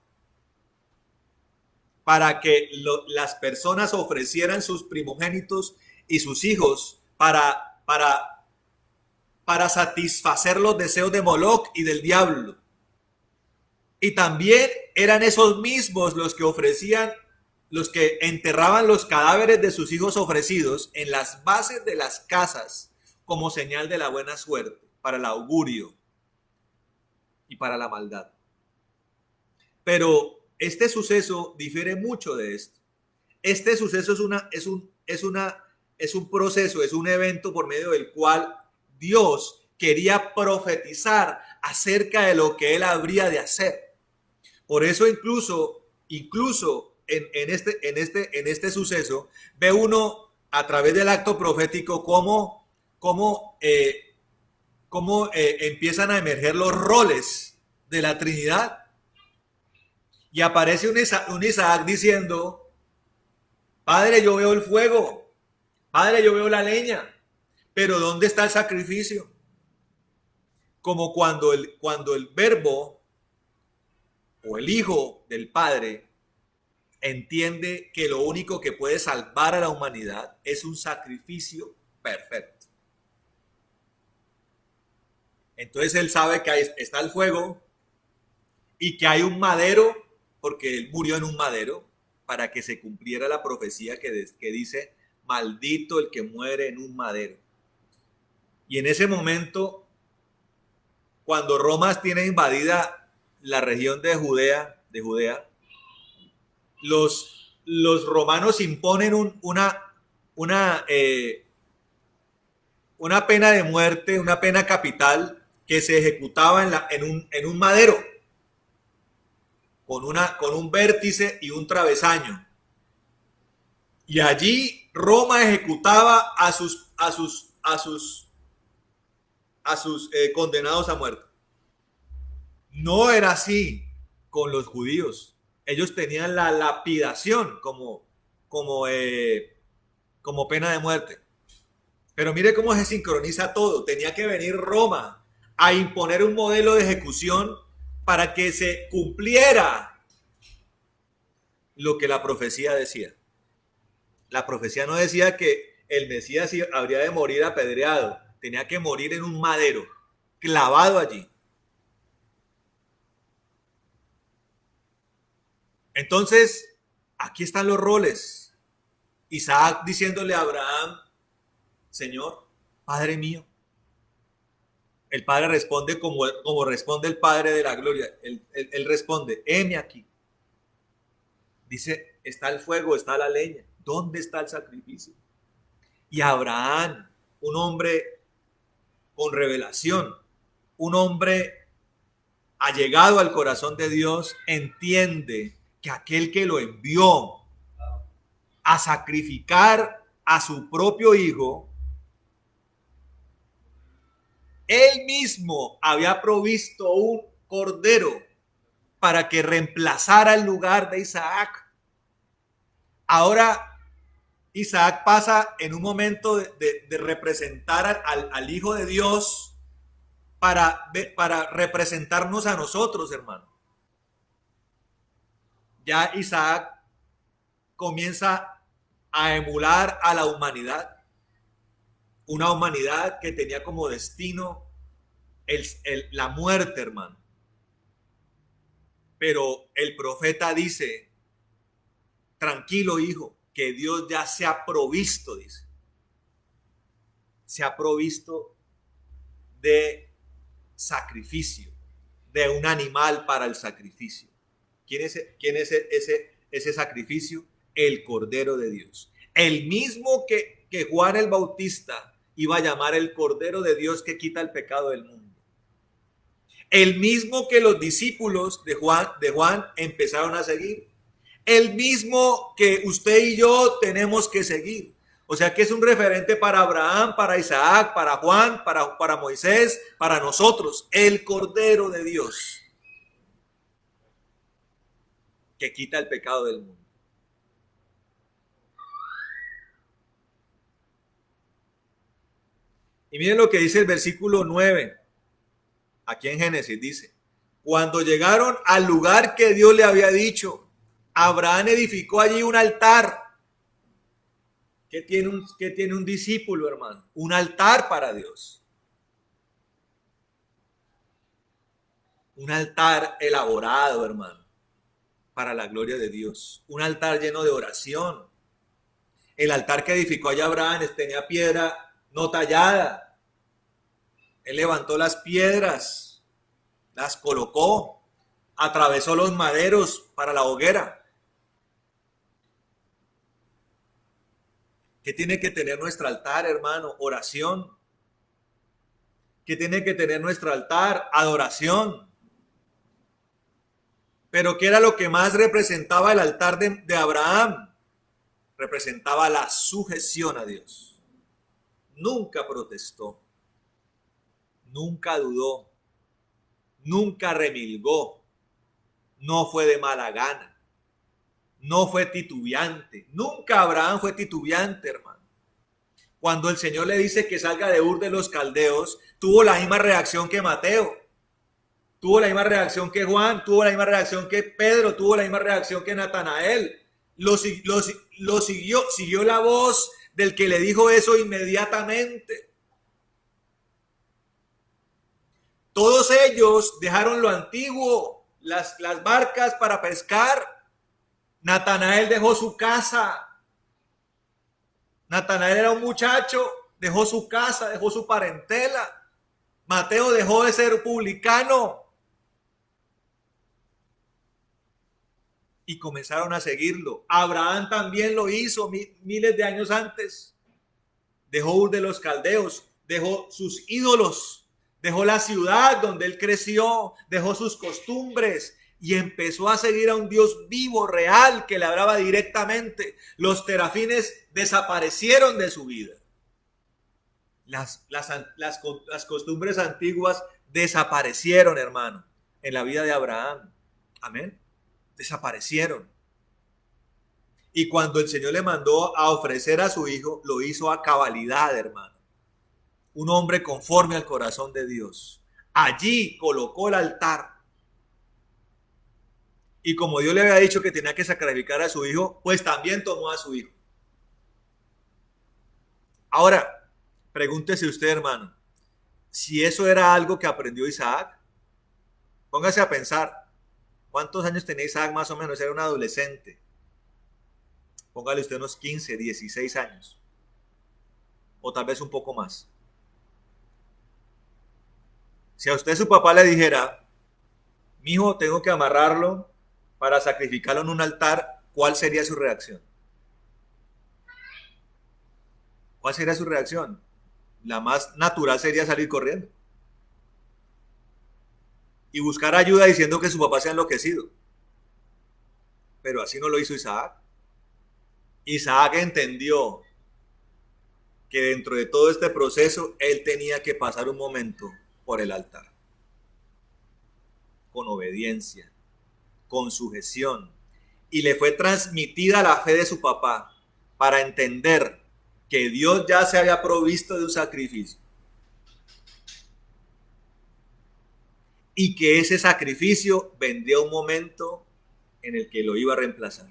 para que las personas ofrecieran sus primogénitos y sus hijos para satisfacer los deseos de Moloch y del diablo. Y también eran esos mismos los que enterraban los cadáveres de sus hijos ofrecidos en las bases de las casas como señal de la buena suerte, para el augurio y para la maldad. Pero este suceso difiere mucho de esto. Este suceso es un proceso, es un evento por medio del cual Dios quería profetizar acerca de lo que él habría de hacer. Por eso incluso en este suceso ve uno a través del acto profético cómo empiezan a emerger los roles de la Trinidad. Y aparece un Isaac diciendo: Padre, yo veo el fuego, Padre, yo veo la leña, pero ¿dónde está el sacrificio? Como cuando el verbo o el hijo del Padre entiende que lo único que puede salvar a la humanidad es un sacrificio perfecto. Entonces él sabe que está el fuego y que hay un madero, porque él murió en un madero, para que se cumpliera la profecía que dice: maldito el que muere en un madero. Y en ese momento, cuando Roma tiene invadida la región de Judea, los romanos imponen una pena de muerte, una pena capital que se ejecutaba en un madero, con un vértice y un travesaño. Y allí Roma ejecutaba a sus condenados a muerte. No era así con los judíos. Ellos tenían la lapidación como pena de muerte. Pero mire cómo se sincroniza todo. Tenía que venir Roma a imponer un modelo de ejecución para que se cumpliera lo que la profecía decía. La profecía no decía que el Mesías habría de morir apedreado. Tenía que morir en un madero, clavado allí. Entonces, aquí están los roles. Isaac diciéndole a Abraham: Señor, Padre mío. El Padre responde como responde el Padre de la gloria. Él responde: heme aquí. Dice: está el fuego, está la leña. ¿Dónde está el sacrificio? Y Abraham, un hombre con revelación, un hombre allegado al corazón de Dios, entiende que aquel que lo envió a sacrificar a su propio hijo, él mismo había provisto un cordero para que reemplazara el lugar de Isaac. Ahora Isaac pasa en un momento de representar al Hijo de Dios para representarnos a nosotros, hermano. Ya Isaac comienza a emular a la humanidad, una humanidad que tenía como destino la muerte, hermano. Pero el profeta dice: tranquilo, hijo, que Dios ya se ha provisto, dice. Se ha provisto de sacrificio, de un animal para el sacrificio. ¿Quién es ese sacrificio? El Cordero de Dios. El mismo que Juan el Bautista iba a llamar el Cordero de Dios que quita el pecado del mundo. El mismo que los discípulos de Juan empezaron a seguir. El mismo que usted y yo tenemos que seguir. O sea que es un referente para Abraham, para Isaac, para Juan, para Moisés, para nosotros, el Cordero de Dios que quita el pecado del mundo. Y miren lo que dice el versículo 9, aquí en Génesis, dice, cuando llegaron al lugar que Dios le había dicho, Abraham edificó allí un altar. ¿Qué tiene un discípulo, hermano? Un altar para Dios. Un altar elaborado, hermano, para la gloria de Dios. Un altar lleno de oración. El altar que edificó allá Abraham tenía piedra no tallada. Él levantó las piedras, las colocó, atravesó los maderos para la hoguera. ¿Qué tiene que tener nuestro altar, hermano? Oración. ¿Qué tiene que tener nuestro altar? Adoración. Pero ¿qué era lo que más representaba el altar de Abraham? Representaba la sujeción a Dios. Nunca protestó, nunca dudó, nunca remilgó, no fue de mala gana. No fue titubeante. Nunca Abraham fue titubeante, hermano. Cuando el Señor le dice que salga de Ur de los Caldeos, tuvo la misma reacción que Mateo. Tuvo la misma reacción que Juan, tuvo la misma reacción que Pedro, tuvo la misma reacción que Natanael. Siguió la voz del que le dijo eso inmediatamente. Todos ellos dejaron lo antiguo, las barcas para pescar. Natanael dejó su casa. Natanael era un muchacho, dejó su casa, dejó su parentela. Mateo dejó de ser publicano. Y comenzaron a seguirlo. Abraham también lo hizo miles de años antes. Dejó Ur de los Caldeos, dejó sus ídolos, dejó la ciudad donde él creció, dejó sus costumbres, y empezó a seguir a un Dios vivo, real, que le hablaba directamente. Los terafines desaparecieron de su vida. Las costumbres antiguas desaparecieron, hermano, en la vida de Abraham. Amén. Desaparecieron. Y cuando el Señor le mandó a ofrecer a su hijo, lo hizo a cabalidad, hermano. Un hombre conforme al corazón de Dios. Allí colocó el altar. Y como Dios le había dicho que tenía que sacrificar a su hijo, pues también tomó a su hijo. Ahora, pregúntese usted, hermano, si eso era algo que aprendió Isaac. Póngase a pensar, ¿cuántos años tenía Isaac más o menos? Era un adolescente. Póngale usted unos 15, 16 años. O tal vez un poco más. Si a usted su papá le dijera, mijo, tengo que amarrarlo para sacrificarlo en un altar, ¿cuál sería su reacción? ¿Cuál sería su reacción? La más natural sería salir corriendo y buscar ayuda diciendo que su papá se ha enloquecido. Pero así no lo hizo Isaac. Isaac entendió que dentro de todo este proceso él tenía que pasar un momento por el altar, con obediencia, con sujeción, y le fue transmitida la fe de su papá para entender que Dios ya se había provisto de un sacrificio y que ese sacrificio vendría un momento en el que lo iba a reemplazar.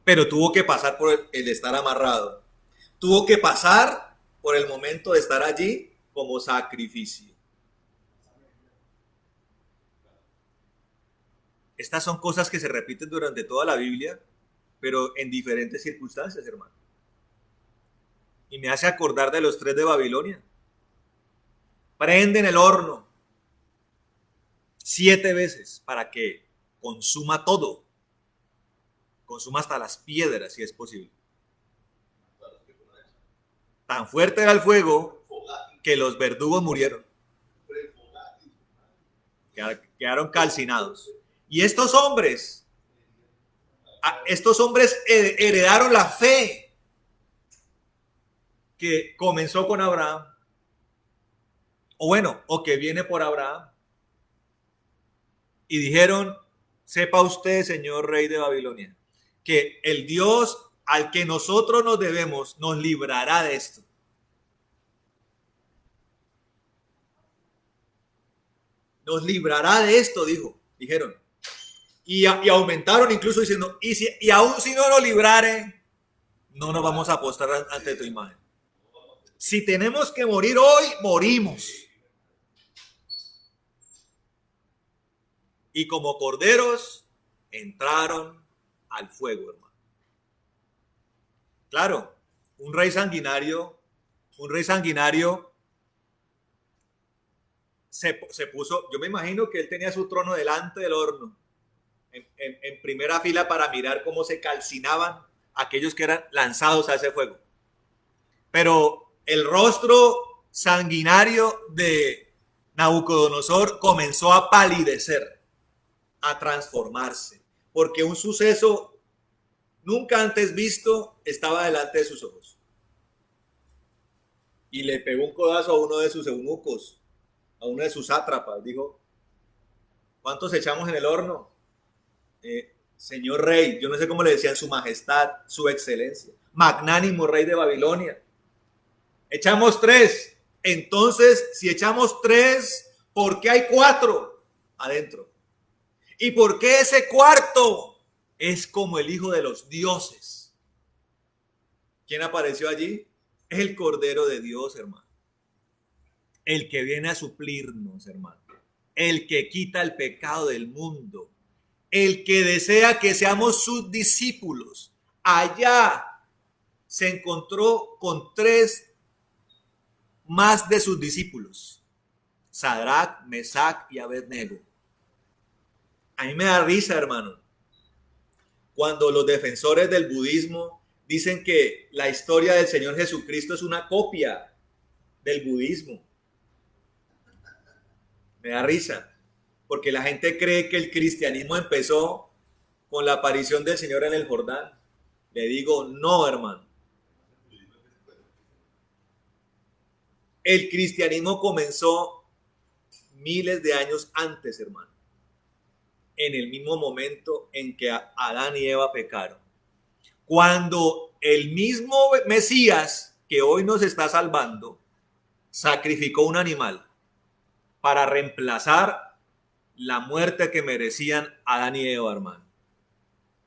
Pero tuvo que pasar por el estar amarrado, tuvo que pasar por el momento de estar allí como sacrificio. Estas son cosas que se repiten durante toda la Biblia, pero en diferentes circunstancias, hermano. Y me hace acordar de los 3 de Babilonia. Prenden el horno 7 veces para que consuma todo. Consuma hasta las piedras, si es posible. Tan fuerte era el fuego que los verdugos murieron. Quedaron calcinados. Y estos hombres, Estos hombres heredaron la fe que comenzó con Abraham, o bueno, o que viene por Abraham, y dijeron: sepa usted, señor rey de Babilonia, que el Dios al que nosotros nos debemos nos librará de esto. Nos librará de esto, dijeron. Y aumentaron incluso diciendo: y aún si no nos librare, no nos vamos a postrar ante tu imagen. Si tenemos que morir hoy, morimos. Y como corderos entraron al fuego, hermano. Claro, un rey sanguinario se puso, yo me imagino que él tenía su trono delante del horno, en primera fila, para mirar cómo se calcinaban aquellos que eran lanzados a ese fuego. Pero el rostro sanguinario de Nabucodonosor comenzó a palidecer, a transformarse, porque un suceso nunca antes visto estaba delante de sus ojos. Y le pegó un codazo a uno de sus eunucos, a uno de sus sátrapas. Dijo: ¿cuántos echamos en el horno? Señor rey, yo no sé cómo le decían, su majestad, su excelencia, magnánimo rey de Babilonia. Echamos 3. Entonces, si echamos 3, ¿por qué hay 4 adentro? ¿Y por qué ese cuarto es como el hijo de los dioses? ¿Quién apareció allí? El Cordero de Dios, hermano. El que viene a suplirnos, hermano. El que quita el pecado del mundo. El que desea que seamos sus discípulos. Allá se encontró con 3 más de sus discípulos: Sadrach, Mesach y Abednego. A mí me da risa, hermano, cuando los defensores del budismo dicen que la historia del Señor Jesucristo es una copia del budismo. Me da risa, porque la gente cree que el cristianismo empezó con la aparición del Señor en el Jordán. Le digo: no, hermano. El cristianismo comenzó miles de años antes, hermano, en el mismo momento en que Adán y Eva pecaron. Cuando el mismo Mesías que hoy nos está salvando sacrificó un animal para reemplazar la muerte que merecían Adán y Eva, hermano.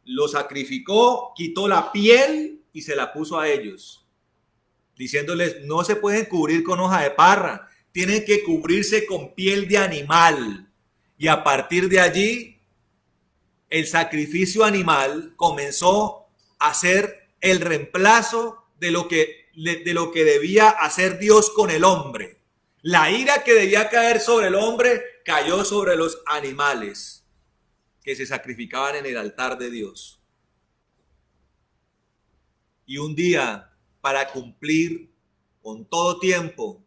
Lo sacrificó, quitó la piel y se la puso a ellos, diciéndoles: no se pueden cubrir con hoja de parra, tienen que cubrirse con piel de animal. Y a partir de allí, el sacrificio animal comenzó a ser el reemplazo de lo que debía hacer Dios con el hombre. La ira que debía caer sobre el hombre cayó sobre los animales que se sacrificaban en el altar de Dios. Y un día, para cumplir con todo tiempo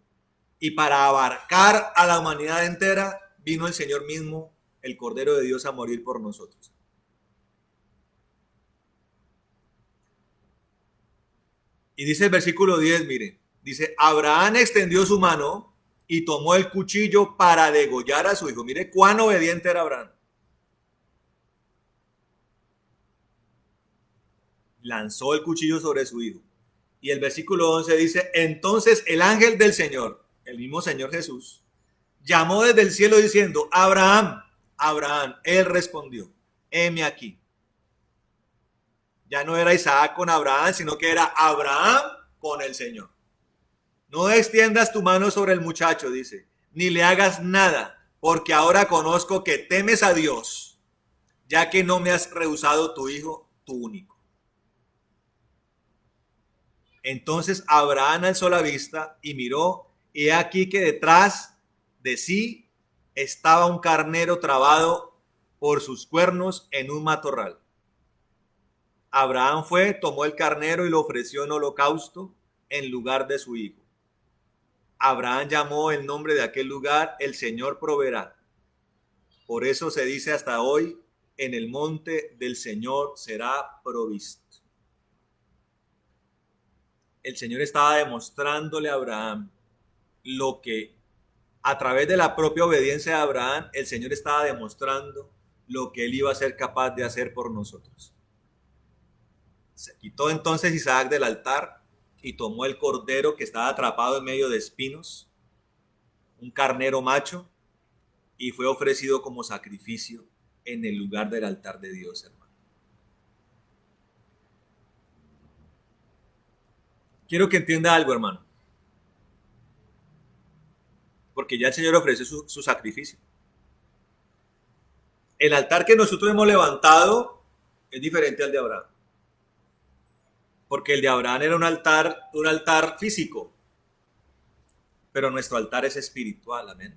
y para abarcar a la humanidad entera, vino el Señor mismo, el Cordero de Dios, a morir por nosotros. Y dice el versículo 10, mire, dice: Abraham extendió su mano y tomó el cuchillo para degollar a su hijo. Mire cuán obediente era Abraham. Lanzó el cuchillo sobre su hijo. Y el versículo 11 dice: entonces el ángel del Señor, el mismo Señor Jesús, llamó desde el cielo diciendo: Abraham, Abraham. Él respondió: heme aquí. Ya no era Isaac con Abraham, sino que era Abraham con el Señor. No extiendas tu mano sobre el muchacho, dice, ni le hagas nada, porque ahora conozco que temes a Dios, ya que no me has rehusado tu hijo, tu único. Entonces Abraham alzó la vista y miró, y he aquí que detrás de sí estaba un carnero trabado por sus cuernos en un matorral. Abraham fue, tomó el carnero y lo ofreció en holocausto en lugar de su hijo. Abraham llamó el nombre de aquel lugar: el Señor proveerá. Por eso se dice hasta hoy: en el monte del Señor será provisto. El Señor estaba demostrándole a Abraham lo que a través de la propia obediencia de Abraham, el Señor estaba demostrando lo que él iba a ser capaz de hacer por nosotros. Se quitó entonces Isaac del altar y tomó el cordero que estaba atrapado en medio de espinos, un carnero macho, y fue ofrecido como sacrificio en el lugar del altar de Dios, hermano. Quiero que entienda algo, hermano, porque ya el Señor ofreció su sacrificio. El altar que nosotros hemos levantado es diferente al de Abraham, porque el de Abraham era un altar físico, pero nuestro altar es espiritual, amén.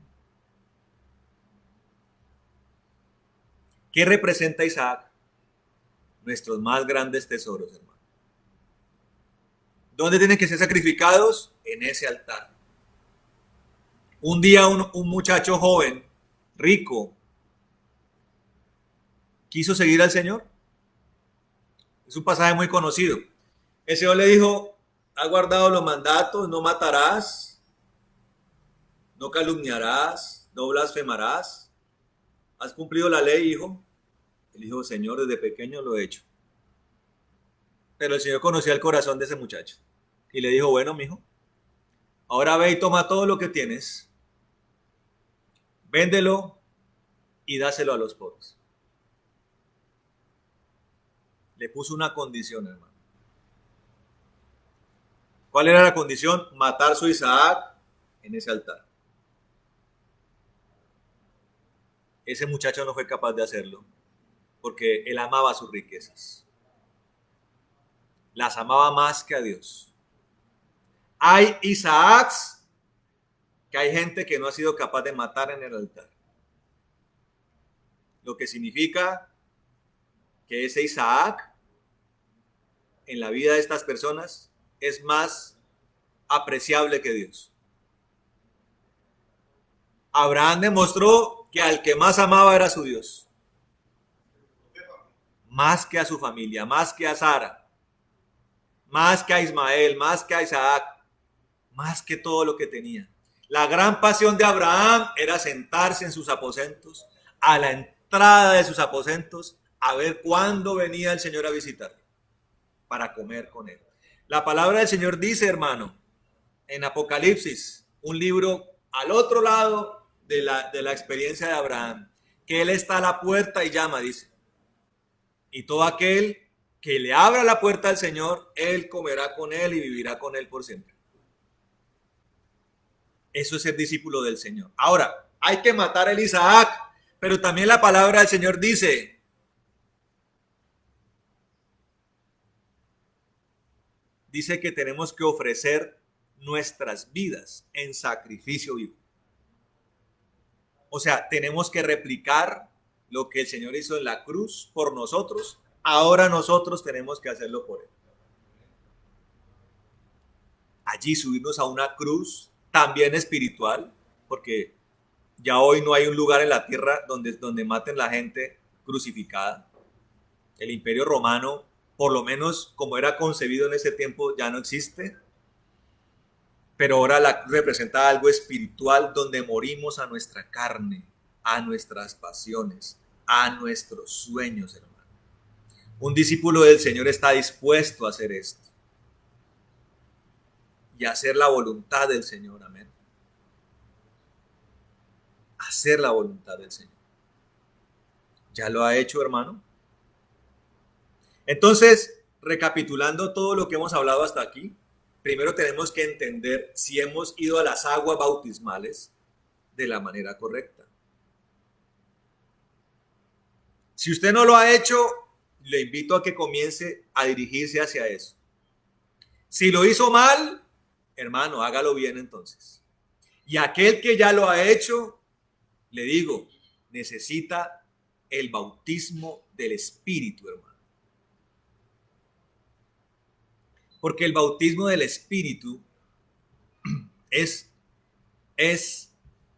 ¿Qué representa Isaac? Nuestros más grandes tesoros, hermano. ¿Dónde tienen que ser sacrificados? En ese altar. Un día un muchacho joven, rico, quiso seguir al Señor. Es un pasaje muy conocido. El Señor le dijo, has guardado los mandatos, no matarás, no calumniarás, no blasfemarás. ¿Has cumplido la ley, hijo? Él dijo, Señor, desde pequeño lo he hecho. Pero el Señor conocía el corazón de ese muchacho. Y le dijo, bueno, mijo, ahora ve y toma todo lo que tienes, véndelo y dáselo a los pobres. Le puso una condición, hermano. ¿Cuál era la condición? Matar su Isaac en ese altar. Ese muchacho no fue capaz de hacerlo porque él amaba sus riquezas. Las amaba más que a Dios. Hay Isaacs que hay gente que no ha sido capaz de matar en el altar. Lo que significa que ese Isaac en la vida de estas personas es más apreciable que Dios. Abraham demostró que al que más amaba era su Dios. Más que a su familia, más que a Sara, más que a Ismael, más que a Isaac, más que todo lo que tenía. La gran pasión de Abraham era sentarse en sus aposentos, a la entrada de sus aposentos, a ver cuándo venía el Señor a visitarlo, para comer con él. La palabra del Señor dice, hermano, en Apocalipsis, un libro al otro lado de la experiencia de Abraham, que él está a la puerta y llama, dice. Y todo aquel que le abra la puerta al Señor, él comerá con él y vivirá con él por siempre. Eso es ser discípulo del Señor. Ahora, hay que matar el Isaac, pero también la palabra del Señor dice que tenemos que ofrecer nuestras vidas en sacrificio vivo. O sea, tenemos que replicar lo que el Señor hizo en la cruz por nosotros. Ahora nosotros tenemos que hacerlo por Él. Allí subirnos a una cruz también espiritual, porque ya hoy no hay un lugar en la tierra donde maten la gente crucificada. El Imperio Romano, por lo menos como era concebido en ese tiempo, ya no existe. Pero ahora la cruz representa algo espiritual donde morimos a nuestra carne, a nuestras pasiones, a nuestros sueños, hermano. Un discípulo del Señor está dispuesto a hacer esto y hacer la voluntad del Señor, amén. Hacer la voluntad del Señor. ¿Ya lo ha hecho, hermano? Entonces, recapitulando todo lo que hemos hablado hasta aquí, primero tenemos que entender si hemos ido a las aguas bautismales de la manera correcta. Si usted no lo ha hecho, le invito a que comience a dirigirse hacia eso. Si lo hizo mal, hermano, hágalo bien entonces. Y aquel que ya lo ha hecho, le digo, necesita el bautismo del Espíritu, hermano. Porque el bautismo del Espíritu es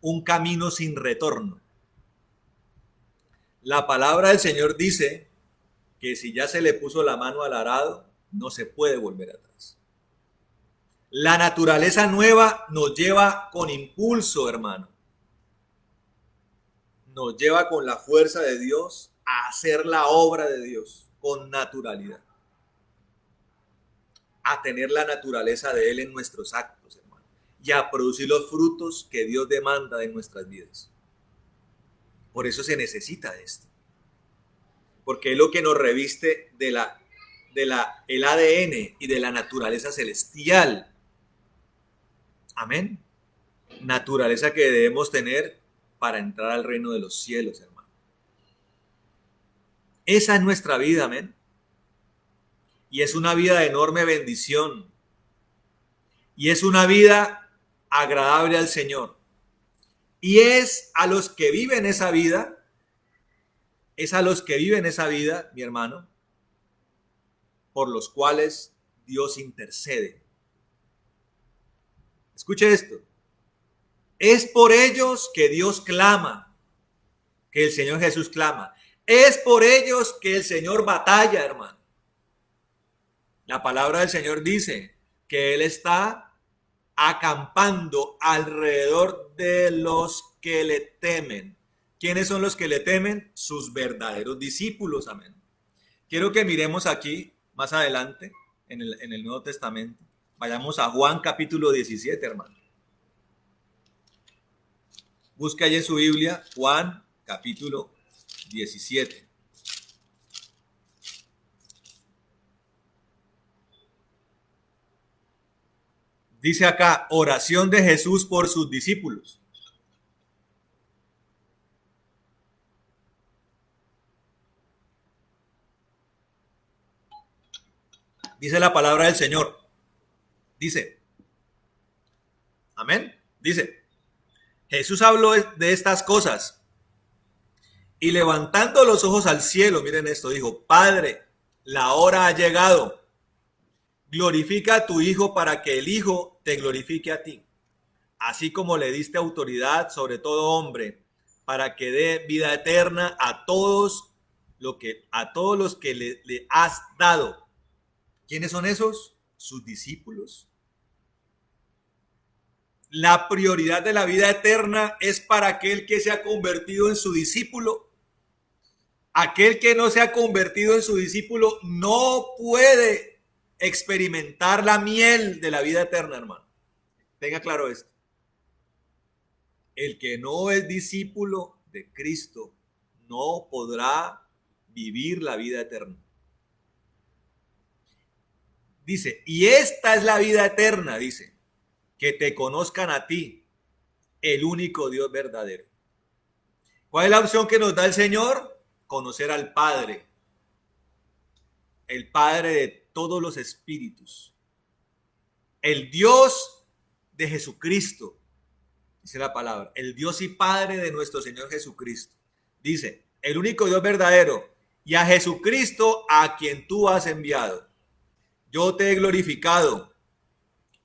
un camino sin retorno. La palabra del Señor dice que si ya se le puso la mano al arado, no se puede volver atrás. La naturaleza nueva nos lleva con impulso, hermano. Nos lleva con la fuerza de Dios a hacer la obra de Dios con naturalidad. A tener la naturaleza de Él en nuestros actos, hermano. Y a producir los frutos que Dios demanda de nuestras vidas. Por eso se necesita esto. Porque es lo que nos reviste el ADN y de la naturaleza celestial. Amén. Naturaleza que debemos tener para entrar al reino de los cielos, hermano. Esa es nuestra vida, amén. Y es una vida de enorme bendición. Y es una vida agradable al Señor. Y es a los que viven esa vida, mi hermano, por los cuales Dios intercede. Escuche esto. Es por ellos que Dios clama, que el Señor Jesús clama. Es por ellos que el Señor batalla, hermano. La palabra del Señor dice que Él está acampando alrededor de los que le temen. ¿Quiénes son los que le temen? Sus verdaderos discípulos, amén. Quiero que miremos aquí, más adelante, en el Nuevo Testamento. Vayamos a Juan capítulo 17, hermano. Busque allí en su Biblia, Juan capítulo 17. Dice acá, oración de Jesús por sus discípulos. Dice la palabra del Señor. Dice, amén. Dice, Jesús habló de estas cosas y levantando los ojos al cielo, miren esto, dijo, Padre, la hora ha llegado. Glorifica a tu Hijo para que el Hijo te glorifique a ti. Así como le diste autoridad sobre todo hombre, para que dé vida eterna a todos los que le has dado. ¿Quiénes son esos? Sus discípulos. La prioridad de la vida eterna es para aquel que se ha convertido en su discípulo. Aquel que no se ha convertido en su discípulo no puede experimentar la miel de la vida eterna, hermano. Tenga claro esto. El que no es discípulo de Cristo no podrá vivir la vida eterna. Dice, y esta es la vida eterna, dice, que te conozcan a ti, el único Dios verdadero. ¿Cuál es la opción que nos da el Señor? Conocer al Padre, el Padre de todos los espíritus, el Dios de Jesucristo, dice la palabra, el Dios y Padre de nuestro Señor Jesucristo. Dice, el único Dios verdadero, y a Jesucristo a quien tú has enviado. Yo te he glorificado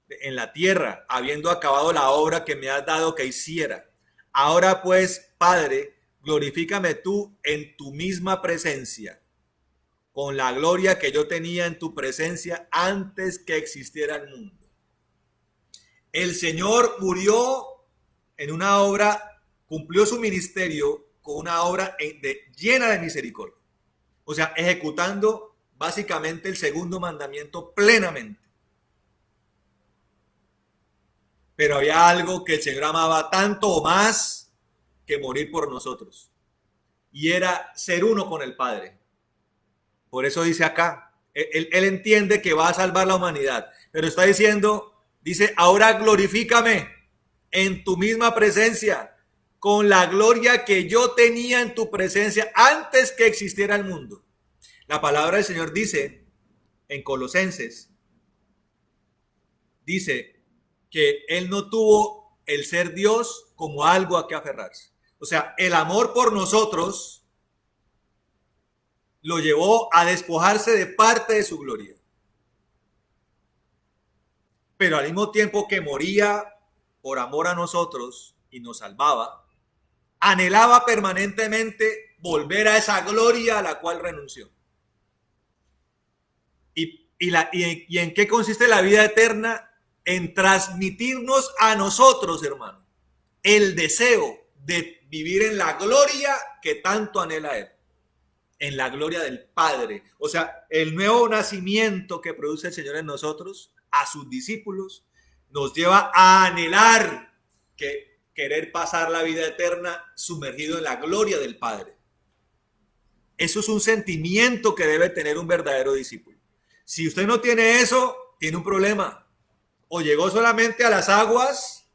en la tierra, habiendo acabado la obra que me has dado que hiciera. Ahora pues, Padre, glorifícame tú en tu misma presencia, con la gloria que yo tenía en tu presencia antes que existiera el mundo. El Señor murió en una obra, cumplió su ministerio con una obra llena de misericordia. O sea, ejecutando básicamente el segundo mandamiento plenamente. Pero había algo que el Señor amaba tanto o más que morir por nosotros. Y era ser uno con el Padre. Por eso dice acá, él entiende que va a salvar la humanidad. Pero está diciendo, dice, ahora glorifícame en tu misma presencia, con la gloria que yo tenía en tu presencia antes que existiera el mundo. La palabra del Señor dice en Colosenses, dice que Él no tuvo el ser Dios como algo a que aferrarse. O sea, el amor por nosotros lo llevó a despojarse de parte de su gloria. Pero al mismo tiempo que moría por amor a nosotros y nos salvaba, anhelaba permanentemente volver a esa gloria a la cual renunció. ¿Y en qué consiste la vida eterna? En transmitirnos a nosotros, hermano, el deseo de vivir en la gloria que tanto anhela Él, en la gloria del Padre. O sea, el nuevo nacimiento que produce el Señor en nosotros, a sus discípulos, nos lleva a anhelar que querer pasar la vida eterna sumergido en la gloria del Padre. Eso es un sentimiento que debe tener un verdadero discípulo. Si usted no tiene eso, tiene un problema. O llegó solamente a las aguas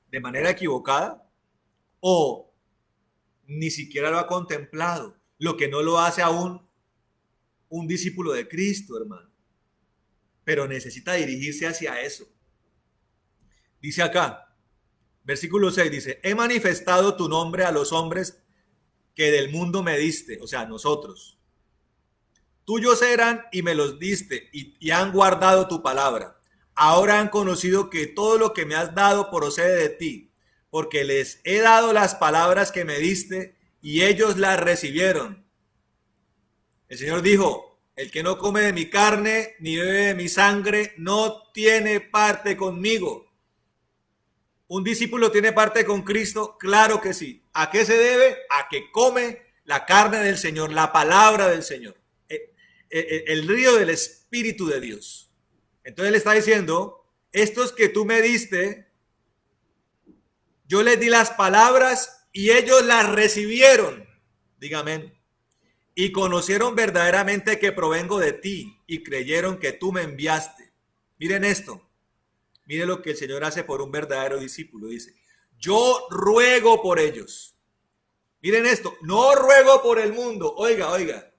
de manera equivocada, o ni siquiera lo ha contemplado, lo que no lo hace aún un discípulo de Cristo, hermano. Pero necesita dirigirse hacia eso. Dice acá, versículo 6, dice, he manifestado tu nombre a los hombres que del mundo me diste, o sea, nosotros. Tuyos eran y me los diste y han guardado tu palabra. Ahora han conocido que todo lo que me has dado procede de ti, porque les he dado las palabras que me diste y ellos las recibieron. El Señor dijo, el que no come de mi carne ni bebe de mi sangre no tiene parte conmigo. ¿Un discípulo tiene parte con Cristo? Claro que sí. ¿A qué se debe? A que come la carne del Señor, la palabra del Señor, el río del Espíritu de Dios. Entonces le está diciendo, estos que tú me diste, yo les di las palabras y ellos las recibieron. Dígame. Y conocieron verdaderamente que provengo de ti y creyeron que tú me enviaste. Miren esto. Mire lo que el Señor hace por un verdadero discípulo. Dice, yo ruego por ellos. Miren esto, no ruego por el mundo. Oiga, oiga.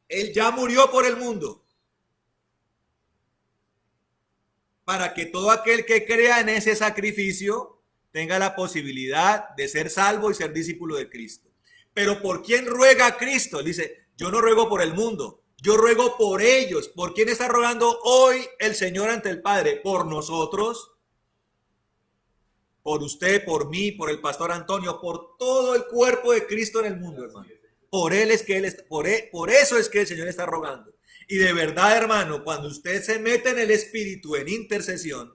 Él ya murió por el mundo. Para que todo aquel que crea en ese sacrificio tenga la posibilidad de ser salvo y ser discípulo de Cristo. Pero ¿por quién ruega a Cristo? Él dice, yo no ruego por el mundo. Yo ruego por ellos. ¿Por quién está rogando hoy el Señor ante el Padre? Por nosotros, por usted, por mí, por el pastor Antonio, por todo el cuerpo de Cristo en el mundo, hermano. Por él es que por eso es que el Señor está rogando. Y de verdad, hermano, cuando usted se mete en el Espíritu, en intercesión,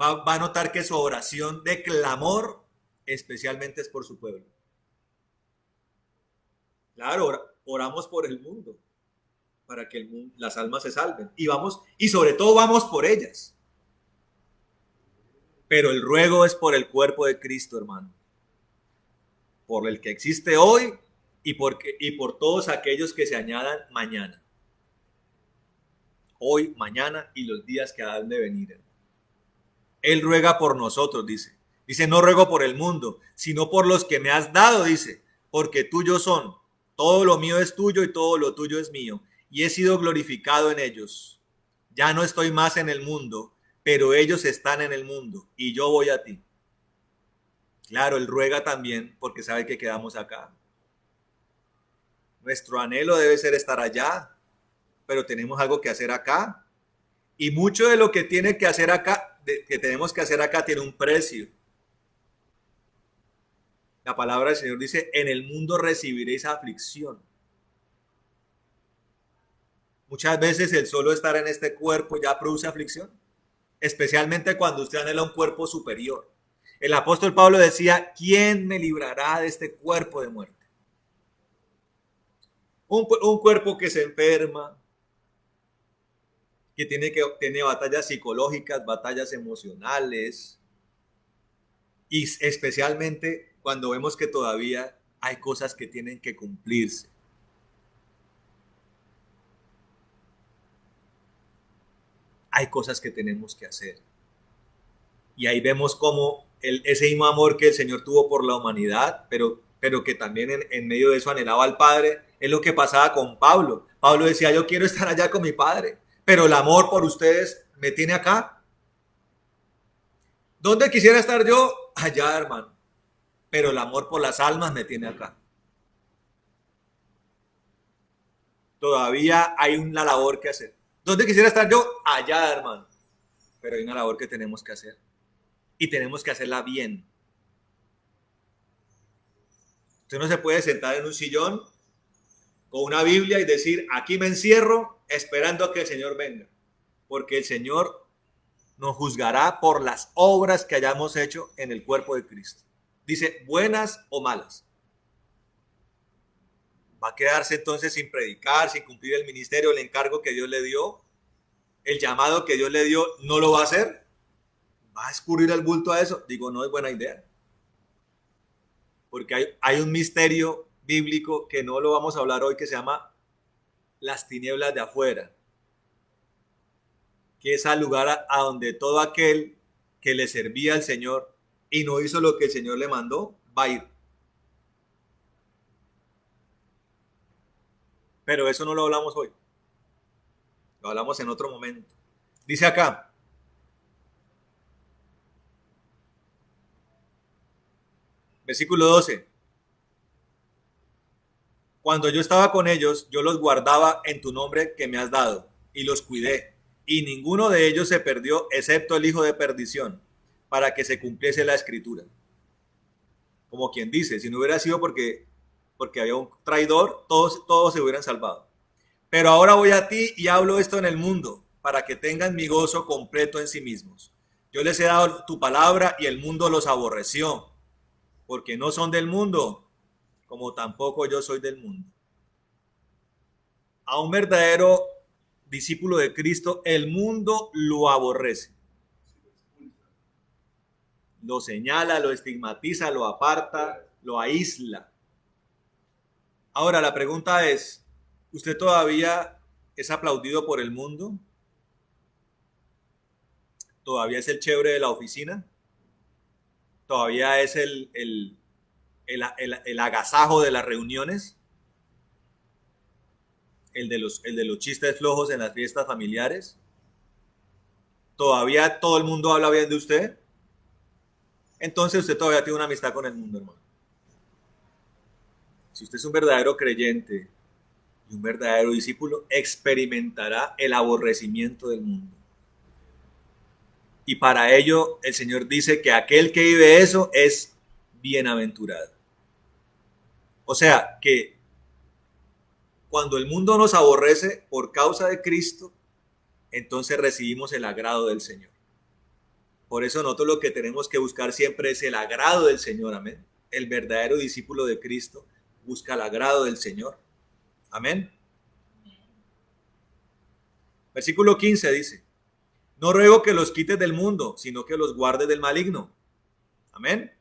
va a notar que su oración de clamor especialmente es por su pueblo. Claro, oramos por el mundo, para que las almas se salven. Y sobre todo vamos por ellas. Pero el ruego es por el cuerpo de Cristo, hermano. Por el que existe hoy y por todos aquellos que se añadan mañana. Hoy, mañana y los días que han de venir, hermano. Él ruega por nosotros, dice. Dice, no ruego por el mundo, sino por los que me has dado, dice. Porque tuyos son. Todo lo mío es tuyo y todo lo tuyo es mío. Y he sido glorificado en ellos. Ya no estoy más en el mundo, pero ellos están en el mundo y yo voy a ti. Claro, él ruega también porque sabe que quedamos acá. Nuestro anhelo debe ser estar allá, pero tenemos algo que hacer acá. Y mucho de lo que tiene que hacer acá, que tenemos que hacer acá, tiene un precio. La palabra del Señor dice, en el mundo recibiréis aflicción. Muchas veces el solo estar en este cuerpo ya produce aflicción, especialmente cuando usted anhela un cuerpo superior. El apóstol Pablo decía, ¿quién me librará de este cuerpo de muerte? Un cuerpo que se enferma, que tiene batallas psicológicas, batallas emocionales, y especialmente cuando vemos que todavía hay cosas que tienen que cumplirse. Hay cosas que tenemos que hacer. Y ahí vemos cómo ese mismo amor que el Señor tuvo por la humanidad, pero que también en medio de eso anhelaba al Padre, es lo que pasaba con Pablo. Pablo decía, yo quiero estar allá con mi Padre, pero el amor por ustedes me tiene acá. ¿Dónde quisiera estar yo? Allá, hermano. Pero el amor por las almas me tiene acá. Todavía hay una labor que hacer. ¿Dónde quisiera estar yo? Allá, hermano. Pero hay una labor que tenemos que hacer. Y tenemos que hacerla bien. Usted no se puede sentar en un sillón con una Biblia y decir, aquí me encierro esperando a que el Señor venga, porque el Señor nos juzgará por las obras que hayamos hecho en el cuerpo de Cristo. Dice, buenas o malas. Va a quedarse entonces sin predicar, sin cumplir el ministerio, el encargo que Dios le dio, el llamado que Dios le dio, no lo va a hacer. ¿Va a escurrir el bulto a eso? Digo, no es buena idea. Porque hay un misterio bíblico que no lo vamos a hablar hoy, que se llama las tinieblas de afuera, que es al lugar a donde todo aquel que le servía al Señor y no hizo lo que el Señor le mandó, va a ir. Pero eso no lo hablamos hoy. Lo hablamos en otro momento. Dice acá, versículo 12. Cuando yo estaba con ellos, yo los guardaba en tu nombre que me has dado y los cuidé. Y ninguno de ellos se perdió, excepto el hijo de perdición, para que se cumpliese la escritura. Como quien dice, si no hubiera sido porque había un traidor, todos se hubieran salvado. Pero ahora voy a ti y hablo esto en el mundo, para que tengan mi gozo completo en sí mismos. Yo les he dado tu palabra y el mundo los aborreció, porque no son del mundo, como tampoco yo soy del mundo. A un verdadero discípulo de Cristo, el mundo lo aborrece. Lo señala, lo estigmatiza, lo aparta, lo aísla. Ahora la pregunta es, ¿usted todavía es aplaudido por el mundo? ¿Todavía es el chévere de la oficina? ¿Todavía es el agasajo de las reuniones? ¿El de los chistes flojos en las fiestas familiares? ¿Todavía todo el mundo habla bien de usted? Entonces usted todavía tiene una amistad con el mundo, hermano. Si usted es un verdadero creyente y un verdadero discípulo, experimentará el aborrecimiento del mundo. Y para ello el Señor dice que aquel que vive eso es bienaventurado. O sea, que cuando el mundo nos aborrece por causa de Cristo, entonces recibimos el agrado del Señor. Por eso nosotros lo que tenemos que buscar siempre es el agrado del Señor, amén. El verdadero discípulo de Cristo busca el agrado del Señor. Amén. Versículo 15 dice, no ruego que los quites del mundo, sino que los guardes del maligno. Amén.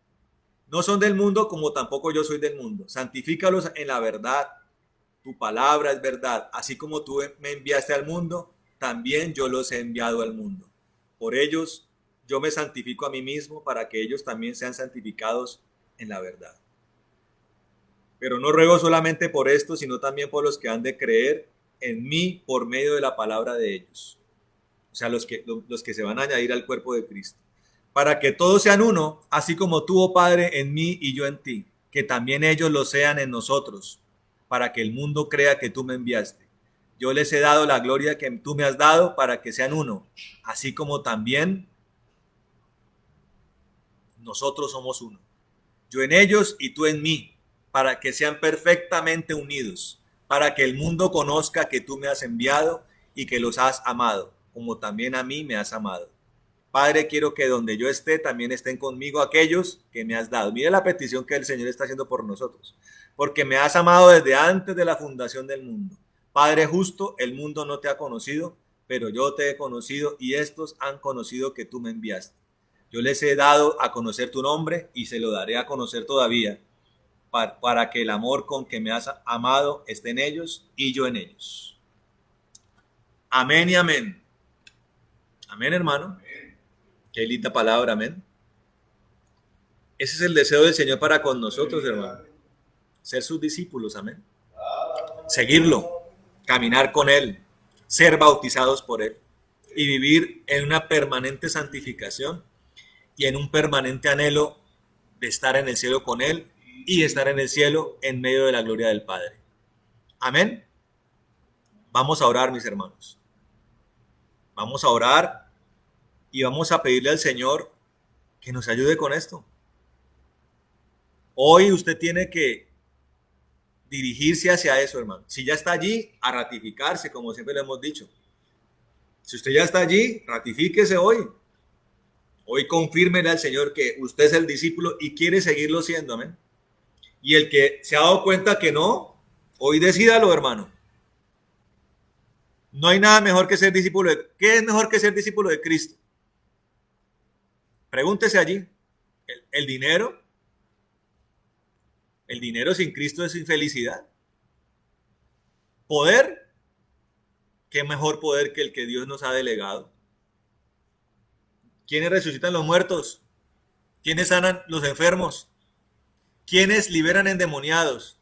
No son del mundo como tampoco yo soy del mundo. Santifícalos en la verdad. Tu palabra es verdad. Así como tú me enviaste al mundo, también yo los he enviado al mundo. Por ellos yo me santifico a mí mismo para que ellos también sean santificados en la verdad. Pero no ruego solamente por esto, sino también por los que han de creer en mí por medio de la palabra de ellos. O sea, los que se van a añadir al cuerpo de Cristo. Para que todos sean uno, así como tú, oh Padre, en mí y yo en ti. Que también ellos lo sean en nosotros, para que el mundo crea que tú me enviaste. Yo les he dado la gloria que tú me has dado para que sean uno, así como también nosotros somos uno. Yo en ellos y tú en mí, para que sean perfectamente unidos, para que el mundo conozca que tú me has enviado y que los has amado, como también a mí me has amado. Padre, quiero que donde yo esté también estén conmigo aquellos que me has dado. Mira la petición que el Señor está haciendo por nosotros. Porque me has amado desde antes de la fundación del mundo. Padre justo, el mundo no te ha conocido, pero yo te he conocido y estos han conocido que tú me enviaste. Yo les he dado a conocer tu nombre y se lo daré a conocer todavía, para que el amor con que me has amado esté en ellos y yo en ellos. Amén y amén. Amén, hermano. Qué linda palabra, amén. Ese es el deseo del Señor para con nosotros, hermano. Ser sus discípulos, amén. Seguirlo, caminar con Él, ser bautizados por Él y vivir en una permanente santificación y en un permanente anhelo de estar en el cielo con Él y estar en el cielo en medio de la gloria del Padre. Amén. Vamos a orar, mis hermanos. Vamos a orar y vamos a pedirle al Señor que nos ayude con esto. Hoy usted tiene que dirigirse hacia eso, hermano. Si ya está allí, a ratificarse, como siempre le hemos dicho. Si usted ya está allí, ratifíquese hoy. Hoy confírmele al Señor que usted es el discípulo y quiere seguirlo siendo, amén. Y el que se ha dado cuenta que no, hoy decídalo, hermano. No hay nada mejor que ser discípulo de... ¿Qué es mejor que ser discípulo de Cristo? Pregúntese allí. ¿El dinero? El dinero sin Cristo es infelicidad. ¿Poder? ¿Qué mejor poder que el que Dios nos ha delegado? ¿Quiénes resucitan los muertos? ¿Quiénes sanan los enfermos? ¿Quiénes liberan endemoniados?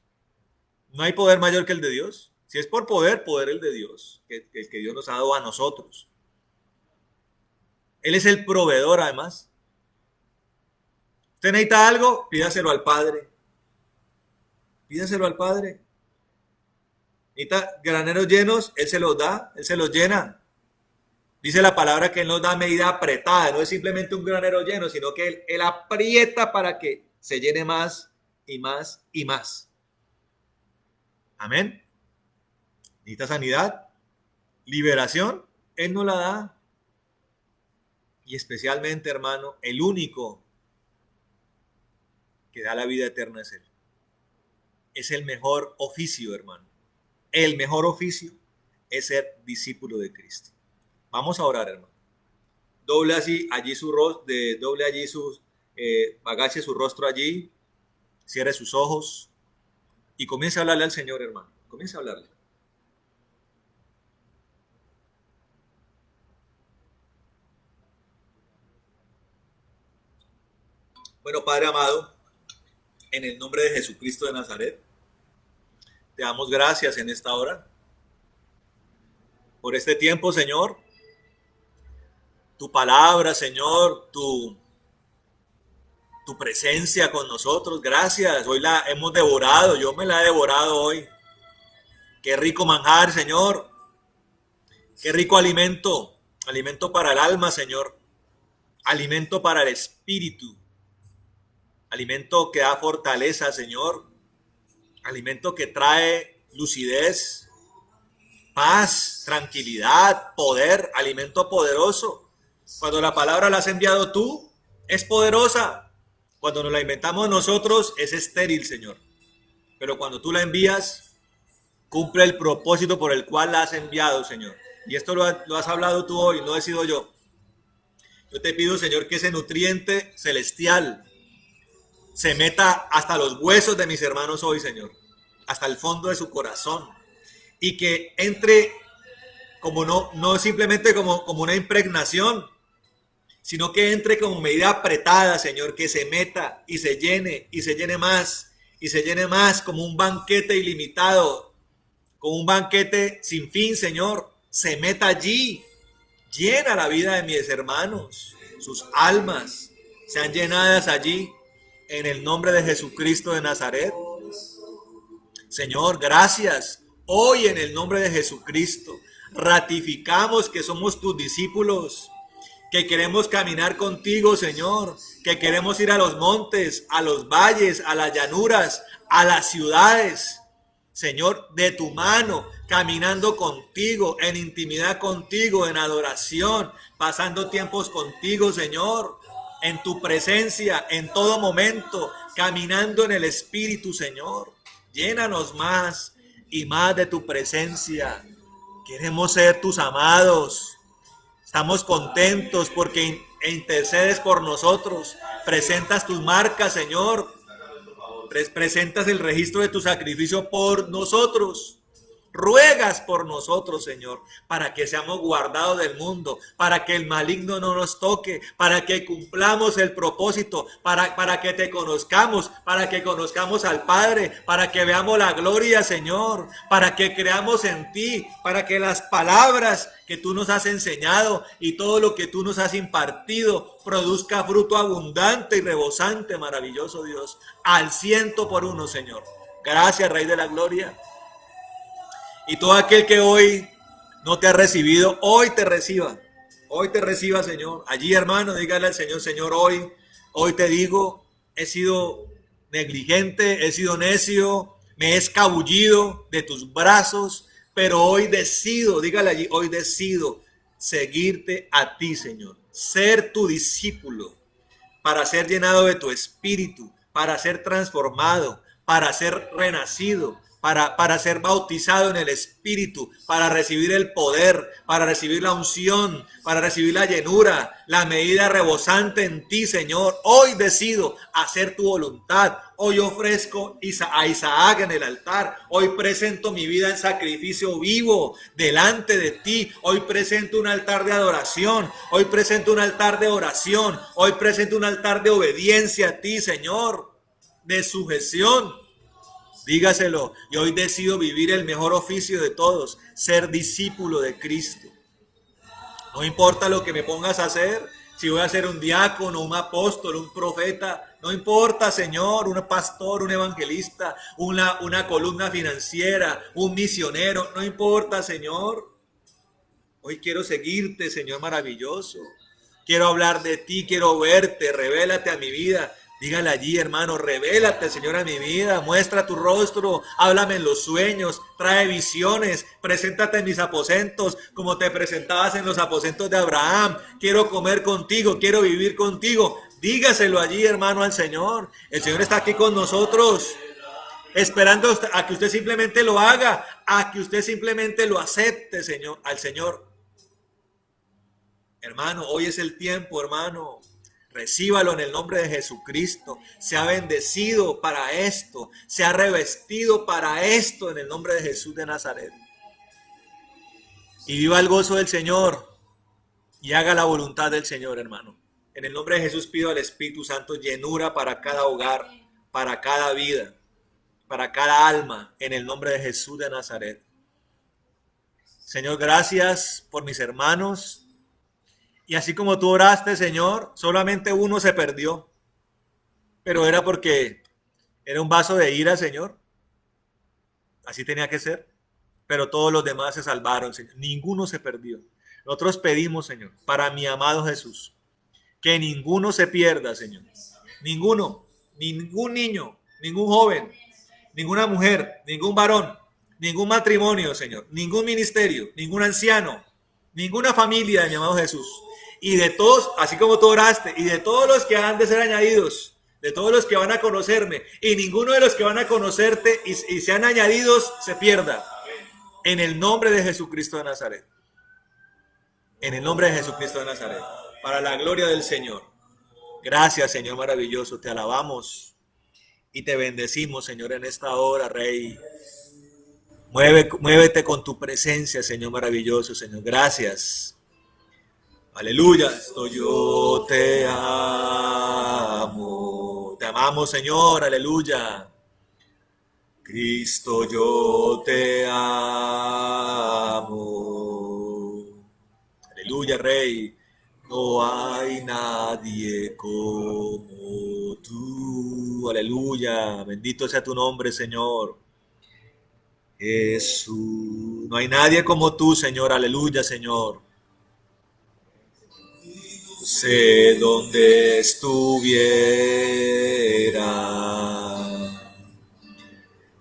¿No hay poder mayor que el de Dios? Si es por poder, poder el de Dios, que el que Dios nos ha dado a nosotros. Él es el proveedor, además. ¿Usted necesita algo? Pídaselo al Padre. Pídaselo al Padre. Necesita graneros llenos, Él se los da, Él se los llena. Dice la palabra que Él nos da medida apretada, no es simplemente un granero lleno, sino que Él aprieta para que se llene más y más y más. Amén. Necesita sanidad, liberación, Él nos la da. Y especialmente, hermano, el único que da la vida eterna es Él. Es el mejor oficio, hermano. El mejor oficio es ser discípulo de Cristo. Vamos a orar, hermano. Doble allí su rostro, doble allí sus, agache su rostro allí, cierre sus ojos y comience a hablarle al Señor, hermano. Comience a hablarle. Bueno, Padre amado, en el nombre de Jesucristo de Nazaret, te damos gracias en esta hora por este tiempo, Señor. Tu palabra, Señor, tu presencia con nosotros. Gracias. Hoy la hemos devorado. Yo me la he devorado hoy. Qué rico manjar, Señor. Qué rico alimento. Alimento para el alma, Señor. Alimento para el espíritu. Alimento que da fortaleza, Señor. Alimento que trae lucidez, paz, tranquilidad, poder. Alimento poderoso. Cuando la palabra la has enviado tú, es poderosa. Cuando nos la inventamos nosotros, es estéril, Señor. Pero cuando tú la envías, cumple el propósito por el cual la has enviado, Señor. Y esto lo has hablado tú hoy, no he sido yo. Yo te pido, Señor, que ese nutriente celestial se meta hasta los huesos de mis hermanos hoy, Señor. Hasta el fondo de su corazón. Y que entre como no simplemente como una impregnación, sino que entre como medida apretada, Señor, que se meta y se llene más, y se llene más como un banquete ilimitado, como un banquete sin fin, Señor, se meta allí, llena la vida de mis hermanos, sus almas sean llenadas allí, en el nombre de Jesucristo de Nazaret. Señor, gracias, hoy en el nombre de Jesucristo, ratificamos que somos tus discípulos, que queremos caminar contigo, Señor, que queremos ir a los montes, a los valles, a las llanuras, a las ciudades, Señor, de tu mano, caminando contigo, en intimidad contigo, en adoración, pasando tiempos contigo, Señor, en tu presencia, en todo momento, caminando en el Espíritu, Señor. Llénanos más y más de tu presencia. Queremos ser tus amados. Estamos contentos porque intercedes por nosotros. Presentas tus marcas, Señor. Presentas el registro de tu sacrificio por nosotros. Ruegas por nosotros, Señor, para que seamos guardados del mundo, para que el maligno no nos toque, para que cumplamos el propósito, para que te conozcamos, para que conozcamos al Padre, para que veamos la gloria, Señor, para que creamos en ti, para que las palabras que tú nos has enseñado y todo lo que tú nos has impartido produzca fruto abundante y rebosante, maravilloso Dios, al 100%, Señor. Gracias, Rey de la Gloria. Y todo aquel que hoy no te ha recibido, hoy te reciba. Hoy te reciba, Señor. Allí, hermano, dígale al Señor, Señor, hoy te digo, he sido negligente, he sido necio, me he escabullido de tus brazos, pero hoy decido, dígale allí, hoy decido seguirte a ti, Señor, ser tu discípulo, para ser llenado de tu espíritu, para ser transformado, para ser renacido, para ser bautizado en el espíritu, para recibir el poder, para recibir la unción, para recibir la llenura, la medida rebosante en ti, Señor. Hoy decido hacer tu voluntad. Hoy ofrezco a Isaac en el altar. Hoy presento mi vida en sacrificio vivo delante de ti. Hoy presento un altar de adoración. Hoy presento un altar de oración. Hoy presento un altar de obediencia a ti, Señor, de sujeción. Dígaselo. Y hoy decido vivir el mejor oficio de todos, ser discípulo de Cristo. No importa lo que me pongas a hacer, si voy a ser un diácono, un apóstol, un profeta, no importa, Señor, un pastor, un evangelista, una columna financiera, un misionero, no importa, Señor. Hoy quiero seguirte, Señor maravilloso. Quiero hablar de ti, quiero verte, revélate a mi vida. Dígale allí, hermano, revélate, Señor, a mi vida, muestra tu rostro, háblame en los sueños, trae visiones, preséntate en mis aposentos, como te presentabas en los aposentos de Abraham. Quiero comer contigo, quiero vivir contigo. Dígaselo allí, hermano, al Señor. El Señor está aquí con nosotros, esperando a que usted simplemente lo haga, a que usted simplemente lo acepte, Señor, al Señor. Hermano, hoy es el tiempo, hermano. Recíbalo en el nombre de Jesucristo. Se ha bendecido para esto. Se ha revestido para esto en el nombre de Jesús de Nazaret. Y viva el gozo del Señor. Y haga la voluntad del Señor, hermano. En el nombre de Jesús pido al Espíritu Santo llenura para cada hogar, para cada vida, para cada alma. En el nombre de Jesús de Nazaret. Señor, gracias por mis hermanos. Y así como tú oraste, Señor, solamente uno se perdió. Pero era porque era un vaso de ira, Señor. Así tenía que ser. Pero todos los demás se salvaron, Señor. Ninguno se perdió. Nosotros pedimos, Señor, para mi amado Jesús, que ninguno se pierda, Señor. Ninguno, ningún niño, ningún joven, ninguna mujer, ningún varón, ningún matrimonio, Señor, ningún ministerio, ningún anciano, ninguna familia de mi amado Jesús. Y de todos, así como tú oraste, y de todos los que han de ser añadidos, de todos los que van a conocerme, y ninguno de los que van a conocerte y sean añadidos se pierda. En el nombre de Jesucristo de Nazaret. En el nombre de Jesucristo de Nazaret. Para la gloria del Señor. Gracias, Señor maravilloso. Te alabamos y te bendecimos, Señor, en esta hora, Rey. Muévete con tu presencia, Señor maravilloso, Señor. Gracias. Aleluya, yo te amo. Te amamos, Señor, aleluya. Cristo, yo te amo. Aleluya, Rey. No hay nadie como tú. Aleluya. Bendito sea tu nombre, Señor. Jesús. No hay nadie como tú, Señor. Aleluya, Señor. Sé dónde estuviera,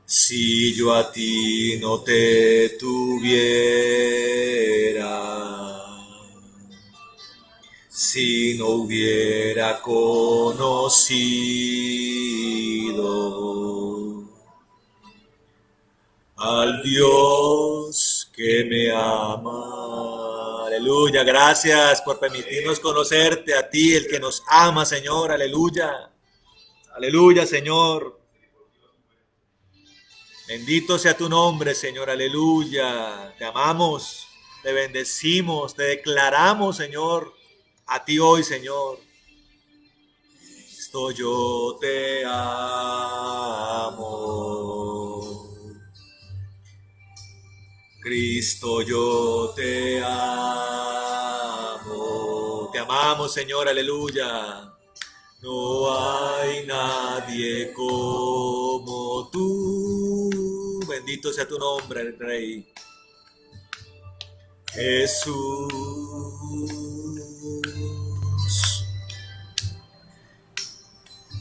si yo a ti no te tuviera, si no hubiera conocido al Dios que me ama. Aleluya, gracias por permitirnos conocerte a ti, el que nos ama, Señor, aleluya. Aleluya, Señor. Bendito sea tu nombre, Señor, aleluya. Te amamos, te bendecimos, te declaramos, Señor, a ti hoy, Señor. Esto yo te amo. Cristo, yo te amo. Te amamos, Señor, aleluya. No hay nadie como tú. Bendito sea tu nombre, Rey. Jesús.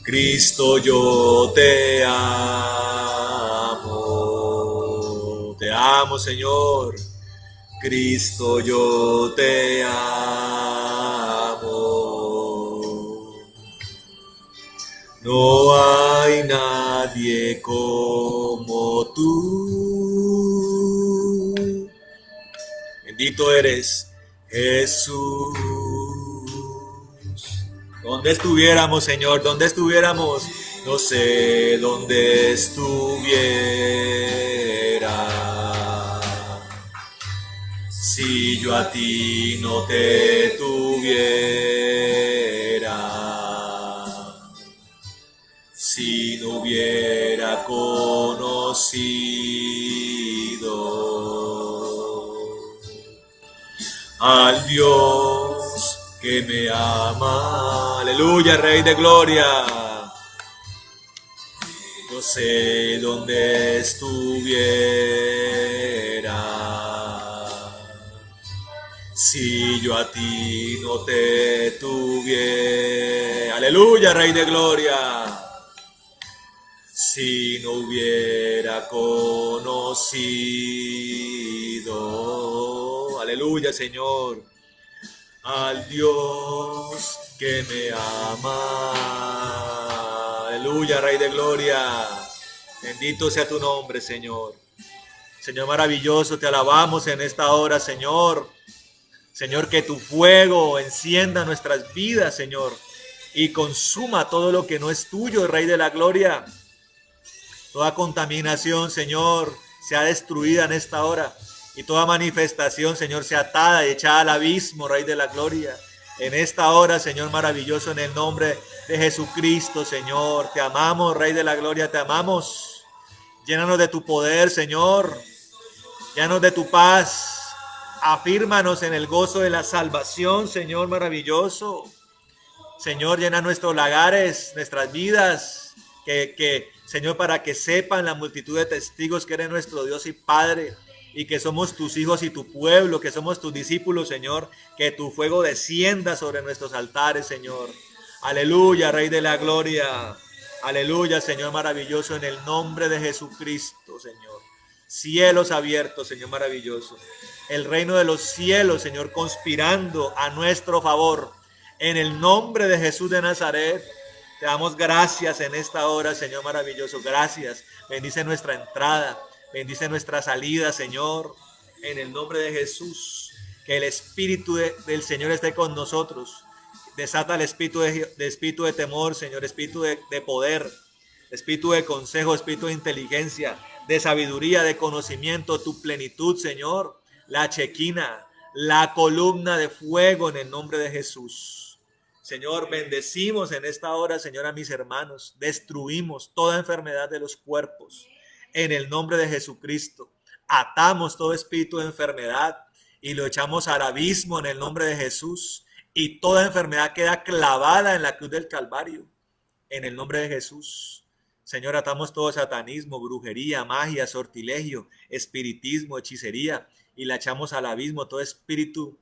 Cristo, yo te amo. adoramos, Señor. Cristo, yo te amo. No hay nadie como tú. Bendito eres, Jesús. ¿Dónde estuviéramos, Señor? ¿Dónde estuviéramos? No sé dónde estuviera si yo a ti no te tuviera, si no hubiera conocido al Dios que me ama. Aleluya, Rey de Gloria. No sé dónde estuviera si yo a ti no te tuviera. Aleluya, Rey de Gloria. Si no hubiera conocido, aleluya, Señor, al Dios que me ama. Aleluya, Rey de Gloria. Bendito sea tu nombre, Señor. Señor maravilloso, te alabamos en esta hora, Señor. Señor, que tu fuego encienda nuestras vidas, Señor, y consuma todo lo que no es tuyo, Rey de la Gloria. Toda contaminación, Señor, sea destruida en esta hora. Y toda manifestación, Señor, sea atada y echada al abismo, Rey de la Gloria. En esta hora, Señor maravilloso, en el nombre de Jesucristo, Señor. Te amamos, Rey de la Gloria, te amamos. Llénanos de tu poder, Señor. Llénanos de tu paz. Afírmanos en el gozo de la salvación, Señor maravilloso. Señor, llena nuestros lagares, nuestras vidas. Señor, para que sepan la multitud de testigos que eres nuestro Dios y Padre, y que somos tus hijos y tu pueblo, que somos tus discípulos, Señor, que tu fuego descienda sobre nuestros altares, Señor. Aleluya, Rey de la Gloria. Aleluya, Señor maravilloso, en el nombre de Jesucristo, Señor. Cielos abiertos, Señor maravilloso. El reino de los cielos, Señor, conspirando a nuestro favor. En el nombre de Jesús de Nazaret, te damos gracias en esta hora, Señor maravilloso. Gracias. Bendice nuestra entrada. Bendice nuestra salida, Señor. En el nombre de Jesús. Que el Espíritu del Señor esté con nosotros. Desata el espíritu de temor, Señor. Espíritu de poder. Espíritu de consejo. Espíritu de inteligencia. De sabiduría, de conocimiento. Tu plenitud, Señor. La chequina. La columna de fuego en el nombre de Jesús. Señor, bendecimos en esta hora, Señor, a mis hermanos. Destruimos toda enfermedad de los cuerpos. En el nombre de Jesucristo. Atamos todo espíritu de enfermedad y lo echamos al abismo en el nombre de Jesús. Y toda enfermedad queda clavada en la cruz del Calvario. En el nombre de Jesús. Señor, atamos todo satanismo, brujería, magia, sortilegio, espiritismo, hechicería. Y la echamos al abismo todo espíritu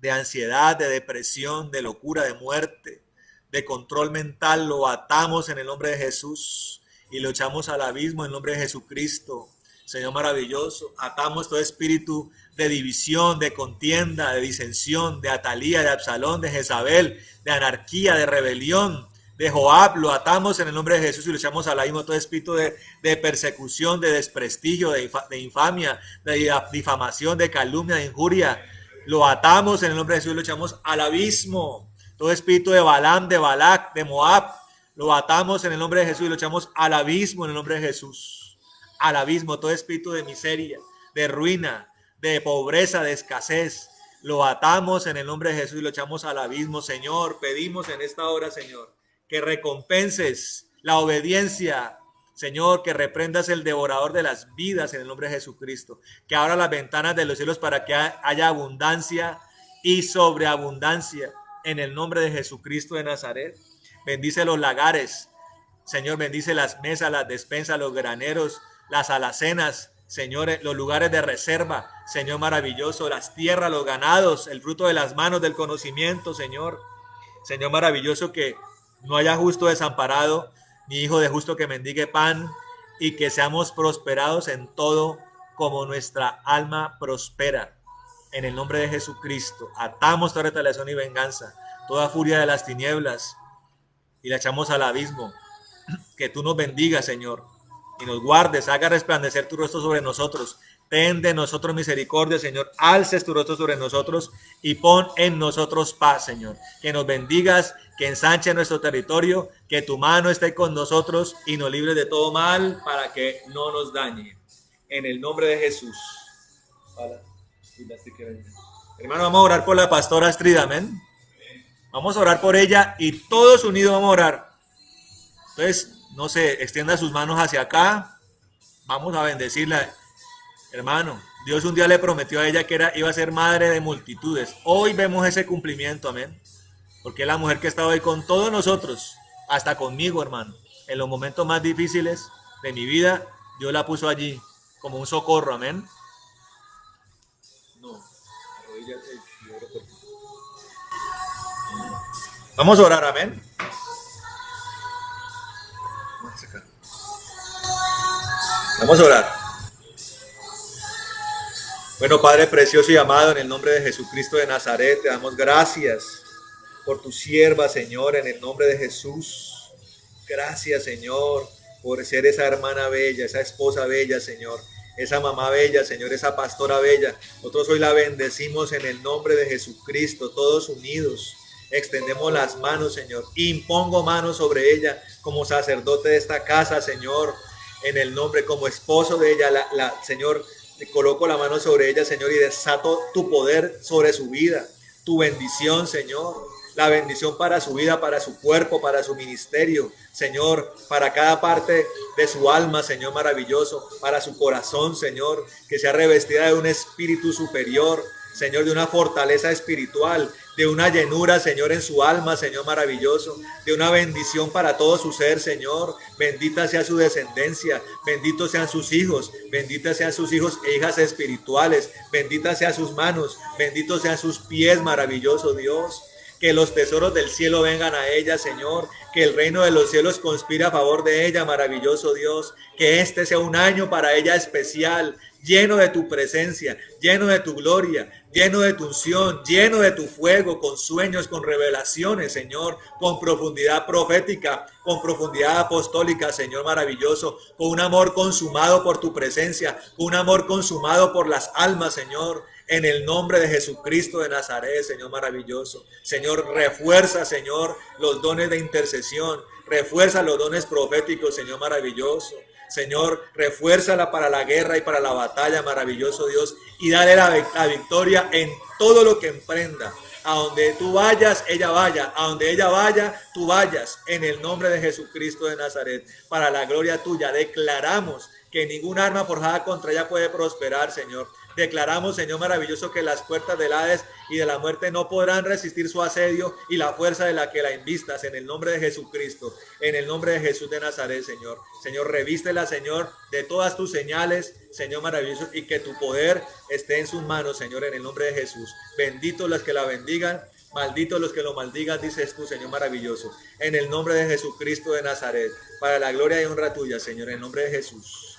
de ansiedad, de depresión, de locura, de muerte, de control mental. Lo atamos en el nombre de Jesús y lo echamos al abismo en el nombre de Jesucristo. Señor maravilloso, atamos todo espíritu de división, de contienda, de disensión, de Atalía, de Absalón, de Jezabel, de anarquía, de rebelión, de Joab. Lo atamos en el nombre de Jesús y lo echamos al abismo todo espíritu de persecución, de desprestigio, de infamia, de difamación, de calumnia, de injuria. Lo atamos en el nombre de Jesús y lo echamos al abismo. Todo espíritu de Balaam, de Balac, de Moab, lo atamos en el nombre de Jesús y lo echamos al abismo en el nombre de Jesús. Al abismo, todo espíritu de miseria, de ruina, de pobreza, de escasez, lo atamos en el nombre de Jesús y lo echamos al abismo. Señor, pedimos en esta hora, Señor, que recompenses la obediencia. Señor, que reprendas el devorador de las vidas en el nombre de Jesucristo. Que abra las ventanas de los cielos para que haya abundancia y sobreabundancia en el nombre de Jesucristo de Nazaret. Bendice los lagares. Señor, bendice las mesas, las despensas, los graneros, las alacenas. Señor, los lugares de reserva. Señor maravilloso, las tierras, los ganados, el fruto de las manos del conocimiento, Señor. Señor maravilloso, que no haya justo desamparado, ni hijo de justo que mendigue pan, y que seamos prosperados en todo como nuestra alma prospera. En el nombre de Jesucristo, atamos toda retaliación y venganza, toda furia de las tinieblas y la echamos al abismo. Que tú nos bendigas, Señor, y nos guardes, haga resplandecer tu rostro sobre nosotros. Ten de nosotros misericordia, Señor. Alces tu rostro sobre nosotros y pon en nosotros paz, Señor. Que nos bendigas, que ensanche nuestro territorio, que tu mano esté con nosotros y nos libre de todo mal para que no nos dañe. En el nombre de Jesús. Hermano, vamos a orar por la pastora Astrid, amén. Vamos a orar por ella y todos unidos vamos a orar. Entonces, no sé, extienda sus manos hacia acá. Vamos a bendecirla. Hermano, Dios un día le prometió a ella que iba a ser madre de multitudes. Hoy vemos ese cumplimiento, amén. Porque es la mujer que ha estado ahí con todos nosotros, hasta conmigo, hermano. En los momentos más difíciles de mi vida, Dios la puso allí como un socorro, amén. No, arrodíllate y oro por ti. Vamos a orar, amén. Vamos a orar. Bueno, Padre precioso y amado, en el nombre de Jesucristo de Nazaret, te damos gracias por tu sierva, Señor, en el nombre de Jesús. Gracias, Señor, por ser esa hermana bella, esa esposa bella, Señor, esa mamá bella, Señor, esa pastora bella. Nosotros hoy la bendecimos en el nombre de Jesucristo, todos unidos. Extendemos las manos, Señor. Impongo manos sobre ella como sacerdote de esta casa, Señor, en el nombre, como esposo de ella, Señor, coloco la mano sobre ella, Señor, y desato tu poder sobre su vida, tu bendición, Señor, la bendición para su vida, para su cuerpo, para su ministerio, Señor, para cada parte de su alma, Señor, maravilloso, para su corazón, Señor, que sea revestida de un espíritu superior, Señor, de una fortaleza espiritual, de una llenura, Señor, en su alma, Señor, maravilloso, de una bendición para todo su ser, Señor. Bendita sea su descendencia, benditos sean sus hijos, benditas sean sus hijos e hijas espirituales, benditas sean sus manos, benditos sean sus pies, maravilloso Dios. Que los tesoros del cielo vengan a ella, Señor. Que el reino de los cielos conspire a favor de ella, maravilloso Dios. Que este sea un año para ella especial, lleno de tu presencia, lleno de tu gloria, lleno de tu unción, lleno de tu fuego, con sueños, con revelaciones, Señor, con profundidad profética, con profundidad apostólica, Señor maravilloso, con un amor consumado por tu presencia, con un amor consumado por las almas, Señor. En el nombre de Jesucristo de Nazaret, Señor maravilloso. Señor, refuerza, Señor, los dones de intercesión. Refuerza los dones proféticos, Señor maravilloso. Señor, refuérzala para la guerra y para la batalla, maravilloso Dios. Y dale la victoria en todo lo que emprenda. A donde tú vayas, ella vaya. A donde ella vaya, tú vayas. En el nombre de Jesucristo de Nazaret. Para la gloria tuya, declaramos que ningún arma forjada contra ella puede prosperar, Señor. Declaramos, Señor maravilloso, que las puertas del Hades y de la muerte no podrán resistir su asedio y la fuerza de la que la invistas, en el nombre de Jesucristo, en el nombre de Jesús de Nazaret, Señor. Señor, revístela, Señor, de todas tus señales, Señor maravilloso, y que tu poder esté en sus manos, Señor, en el nombre de Jesús. Benditos los que la bendigan, malditos los que lo maldigan, dices tú, Señor maravilloso, en el nombre de Jesucristo de Nazaret, para la gloria y honra tuya, Señor, en el nombre de Jesús.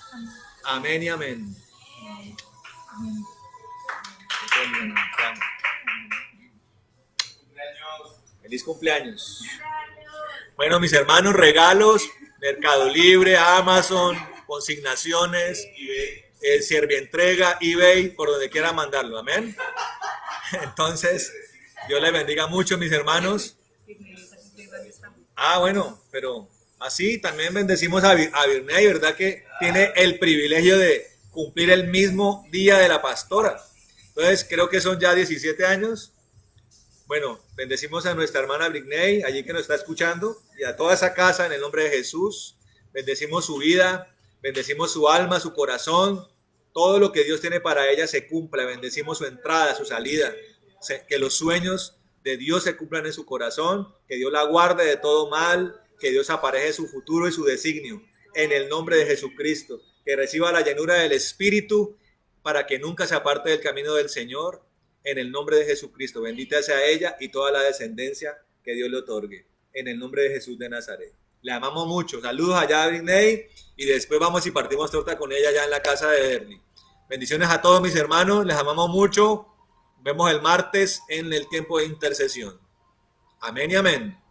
Amén y amén. Feliz cumpleaños. Bueno, mis hermanos, regalos, Mercado Libre, Amazon, consignaciones, Servientrega, eBay, por donde quiera mandarlo, amén. Entonces, Dios les bendiga mucho, mis hermanos. Bueno, pero así también bendecimos a Virney, ¿verdad? Que tiene el privilegio de cumplir el mismo día de la pastora. Entonces, creo que son ya 17 años. Bueno, bendecimos a nuestra hermana Brigney, allí que nos está escuchando, y a toda esa casa en el nombre de Jesús. Bendecimos su vida, bendecimos su alma, su corazón. Todo lo que Dios tiene para ella se cumpla. Bendecimos su entrada, su salida. Que los sueños de Dios se cumplan en su corazón. Que Dios la guarde de todo mal. Que Dios apareje su futuro y su designio. En el nombre de Jesucristo. Que reciba la llenura del Espíritu para que nunca se aparte del camino del Señor. En el nombre de Jesucristo. Bendita sea ella y toda la descendencia que Dios le otorgue. En el nombre de Jesús de Nazaret. Le amamos mucho. Saludos allá a Britney y después vamos y partimos torta con ella allá en la casa de Bernie. Bendiciones a todos mis hermanos, les amamos mucho. Nos vemos el martes en el tiempo de intercesión. Amén y amén.